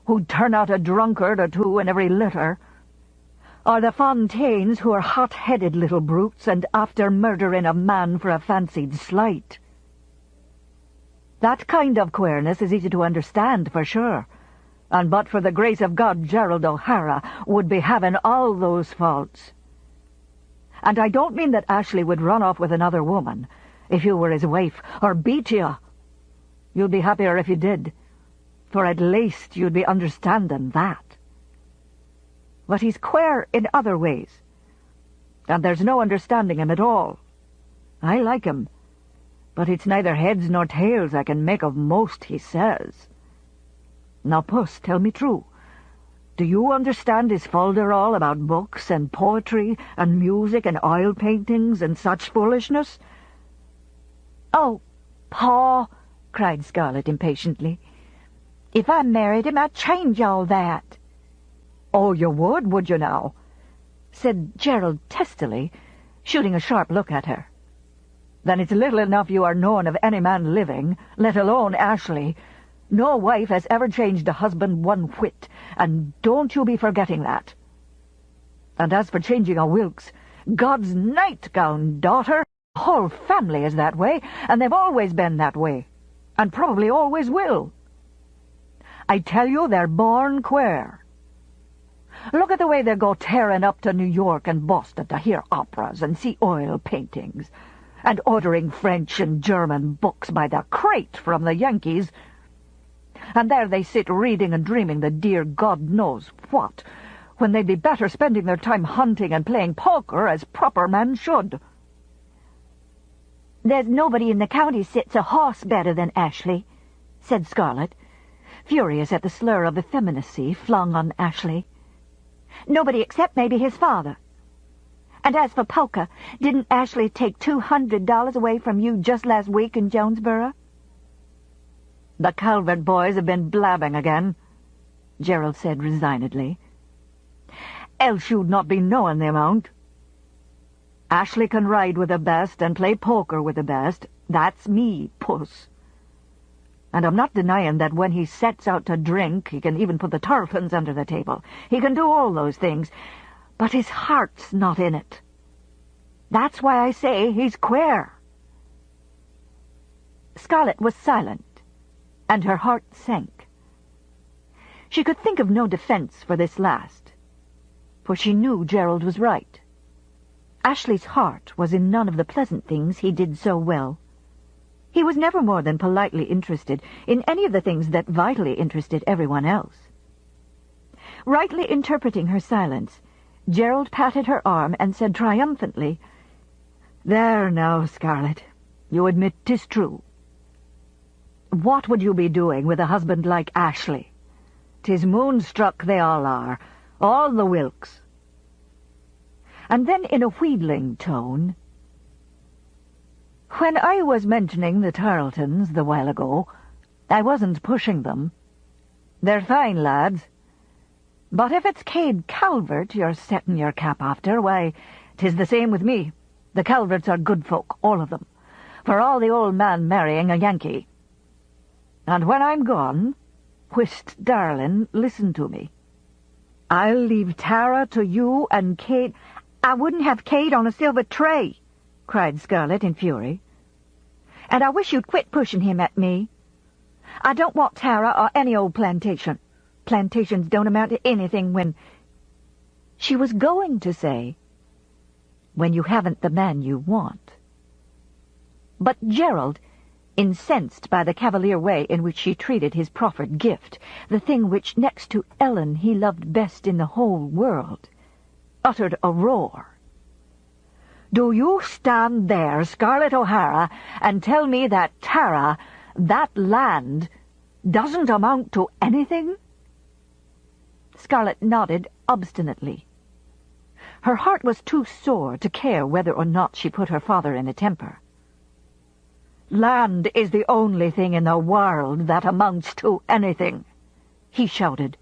[SPEAKER 1] who'd turn out a drunkard or two in every litter, or the Fontaines, who are hot-headed little brutes and after murdering a man for a fancied slight. That kind of queerness is easy to understand, for sure, and but for the grace of God, Gerald O'Hara would be having all those faults. And I don't mean that Ashley would run off with another woman, if you were his wife, or beat you. You'd be happier if you did, for at least you'd be understanding that. But he's queer in other ways, and there's no understanding him at all. I like him, but it's neither heads nor tails I can make of most he says. Now, Puss, tell me true. Do you understand this folderol about books and poetry and music and oil paintings and such foolishness?" "Oh, Pa," cried Scarlett impatiently. "If I married him, I'd change all that." "Oh, you would you now?" said Gerald testily, shooting a sharp look at her. "Then it's little enough you are known of any man living, let alone Ashley. No wife has ever changed a husband one whit, and don't you be forgetting that. And as for changing a Wilkes, God's nightgown, daughter, the whole family is that way, and they've always been that way, and probably always will. I tell you, they're born queer. Look at the way they go tearing up to New York and Boston to hear operas and see oil paintings, and ordering French and German books by the crate from the Yankees. And there they sit reading and dreaming the dear God knows what, when they'd be better spending their time hunting and playing poker as proper men should." "There's nobody in the county sits a horse better than Ashley," said Scarlett, furious at the slur of effeminacy flung on Ashley. "Nobody except maybe his father. And as for poker, didn't Ashley take $200 away from you just last week in Jonesboro?" "The Calvert boys have been blabbing again," Gerald said resignedly. "Else you'd not be knowing the amount. Ashley can ride with the best and play poker with the best. That's me, puss. And I'm not denying that when he sets out to drink, he can even put the tarpons under the table. He can do all those things, but his heart's not in it. That's why I say he's queer." Scarlett was silent, and her heart sank. She could think of no defense for this last, for she knew Gerald was right. Ashley's heart was in none of the pleasant things he did so well. He was never more than politely interested in any of the things that vitally interested everyone else. Rightly interpreting her silence, Gerald patted her arm and said triumphantly, "There now, Scarlett, you admit 'tis true. What would you be doing with a husband like Ashley? 'Tis moonstruck they all are, all the Wilkes." And then in a wheedling tone, "When I was mentioning the Tarletons the while ago, I wasn't pushing them. They're fine lads. But if it's Cade Calvert you're setting your cap after, why, 'tis the same with me. The Calverts are good folk, all of them, for all the old man marrying a Yankee. And when I'm gone, whist, darling, listen to me. I'll leave Tara to you and Cade—" "I wouldn't have Cade on a silver tray," cried Scarlett in fury. "And I wish you'd quit pushing him at me. I don't want Tara or any old plantation. Plantations don't amount to anything when—" She was going to say, "when you haven't the man you want." But Gerald, incensed by the cavalier way in which she treated his proffered gift, the thing which next to Ellen he loved best in the whole world, uttered a roar. "Do you stand there, Scarlett O'Hara, and tell me that Tara, that land, doesn't amount to anything?" Scarlett nodded obstinately. Her heart was too sore to care whether or not she put her father in a temper. "Land is the only thing in the world that amounts to anything," he shouted,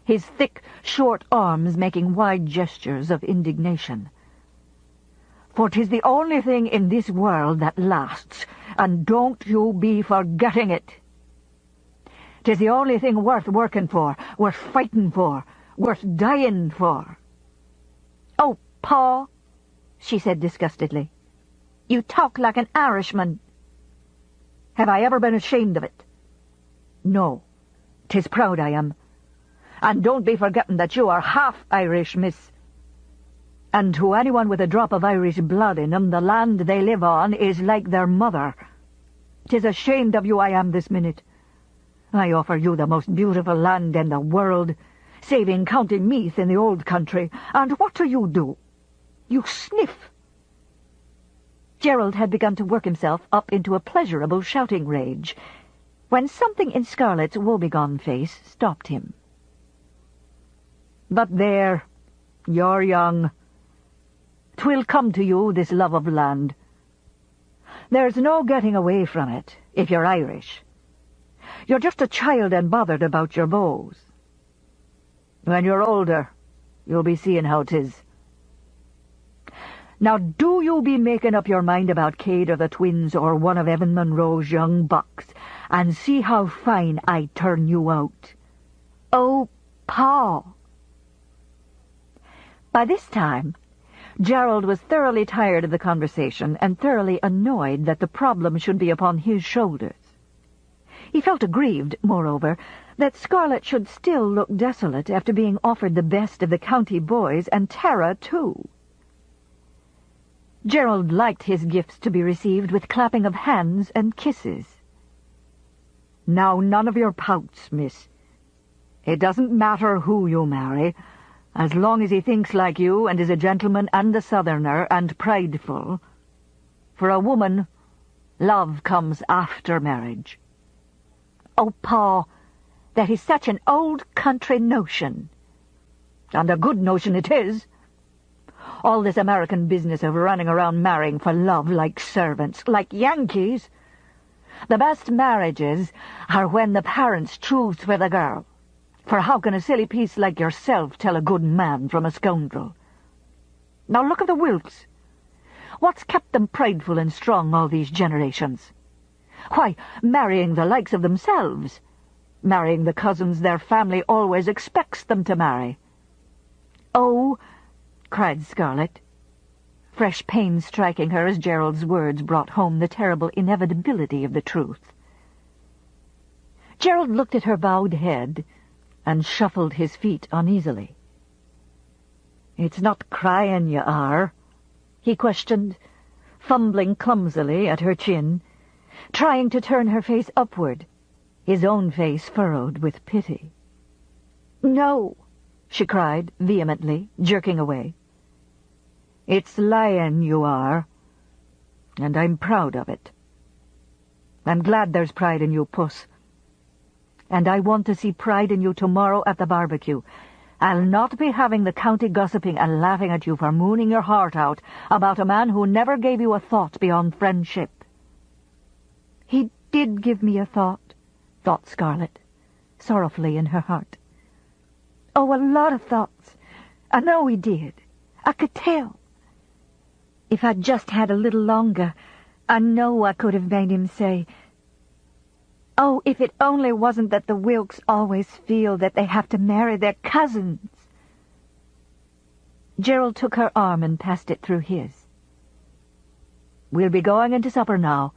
[SPEAKER 1] his thick, short arms making wide gestures of indignation. "For 'tis the only thing in this world that lasts, and don't you be forgetting it. 'Tis the only thing worth working for, worth fighting for, worth dying for." "Oh, Pa," she said disgustedly, "you talk like an Irishman." "Have I ever been ashamed of it?" "No. 'Tis proud I am. And don't be forgetting that you are half Irish, miss. And to anyone with a drop of Irish blood in 'em, the land they live on is like their mother. 'Tis ashamed of you I am this minute. I offer you the most beautiful land in the world, saving County Meath in the old country, and what do? You sniff." Gerald had begun to work himself up into a pleasurable shouting rage, when something in Scarlett's woebegone face stopped him. But there, you're young. 'Twill come to you, this love of land. There's no getting away from it, if you're Irish. You're just a child and bothered about your beaux. When you're older, you'll be seeing how 'tis. Now do you be making up your mind about Cade or the twins or one of Evan Munro's young bucks, and see how fine I turn you out. Oh, Pa! By this time, Gerald was thoroughly tired of the conversation and thoroughly annoyed that the problem should be upon his shoulders. He felt aggrieved, moreover, that Scarlett should still look desolate after being offered the best of the county boys, and Tara, too. Gerald liked his gifts to be received with clapping of hands and kisses. Now, none of your pouts, miss. It doesn't matter who you marry, as long as he thinks like you and is a gentleman and a southerner and prideful. For a woman, love comes after marriage. Oh, Pa, that is such an old country notion. And a good notion it is. All this American business of running around marrying for love like servants, like Yankees. The best marriages are when the parents choose for the girl. For how can a silly piece like yourself tell a good man from a scoundrel? Now look at the Wilkes. What's kept them prideful and strong all these generations? Why, marrying the likes of themselves. Marrying the cousins their family always expects them to marry. Oh, cried Scarlett, fresh pain striking her as Gerald's words brought home the terrible inevitability of the truth. Gerald looked at her bowed head and shuffled his feet uneasily. "It's not crying you are?" he questioned, fumbling clumsily at her chin, trying to turn her face upward, his own face furrowed with pity. "No," she cried vehemently, jerking away. "It's lying you are, and I'm proud of it. I'm glad there's pride in you, Puss. And I want to see pride in you tomorrow at the barbecue. I'll not be having the county gossiping and laughing at you for mooning your heart out about a man who never gave you a thought beyond friendship." "He did give me a thought," thought Scarlett, sorrowfully in her heart. "Oh, a lot of thoughts. I know he did. I could tell. If I'd just had a little longer, I know I could have made him say, oh, if it only wasn't that the Wilkes always feel that they have to marry their cousins." Gerald took her arm and passed it through his. "We'll be going into supper now,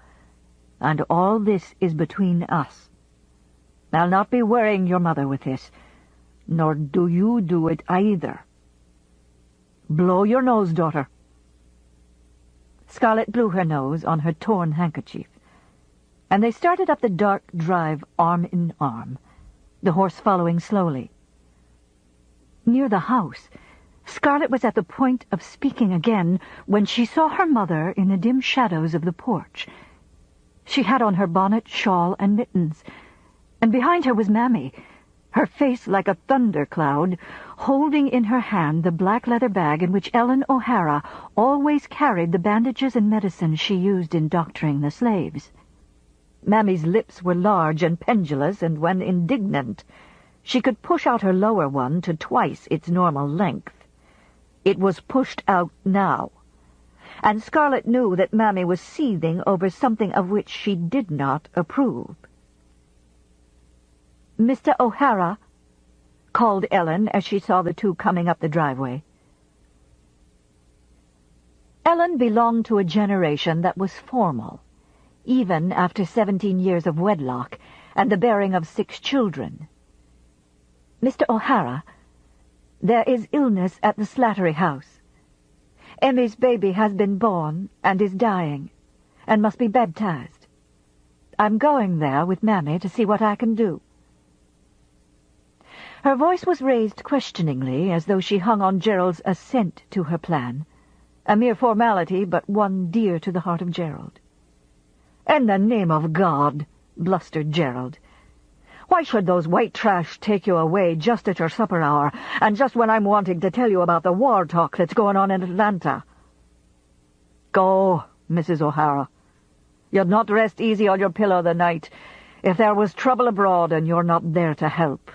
[SPEAKER 1] and all this is between us. I'll not be worrying your mother with this, nor do you do it either. Blow your nose, daughter." Scarlett blew her nose on her torn handkerchief, and they started up the dark drive arm in arm, the horse following slowly. Near the house, Scarlett was at the point of speaking again when she saw her mother in the dim shadows of the porch. She had on her bonnet, shawl, and mittens, and behind her was Mammy, her face like a thundercloud, holding in her hand the black leather bag in which Ellen O'Hara always carried the bandages and medicine she used in doctoring the slaves. Mammy's lips were large and pendulous, and when indignant, she could push out her lower one to twice its normal length. It was pushed out now, and Scarlett knew that Mammy was seething over something of which she did not approve. "Mr. O'Hara," called Ellen as she saw the two coming up the driveway. Ellen belonged to a generation that was formal, even after 17 years of wedlock and the bearing of 6 children. "Mr. O'Hara, there is illness at the Slattery house. Emmy's baby has been born and is dying, and must be baptized. I'm going there with Mammy to see what I can do." Her voice was raised questioningly, as though she hung on Gerald's assent to her plan, a mere formality, but one dear to the heart of Gerald. "In the name of God," blustered Gerald, Why should those white trash take you away just at your supper hour, and just when I'm wanting to tell you about the war talk that's going on in Atlanta? Go, Mrs. O'Hara. You'd not rest easy on your pillow the night if there was trouble abroad and you're not there to help.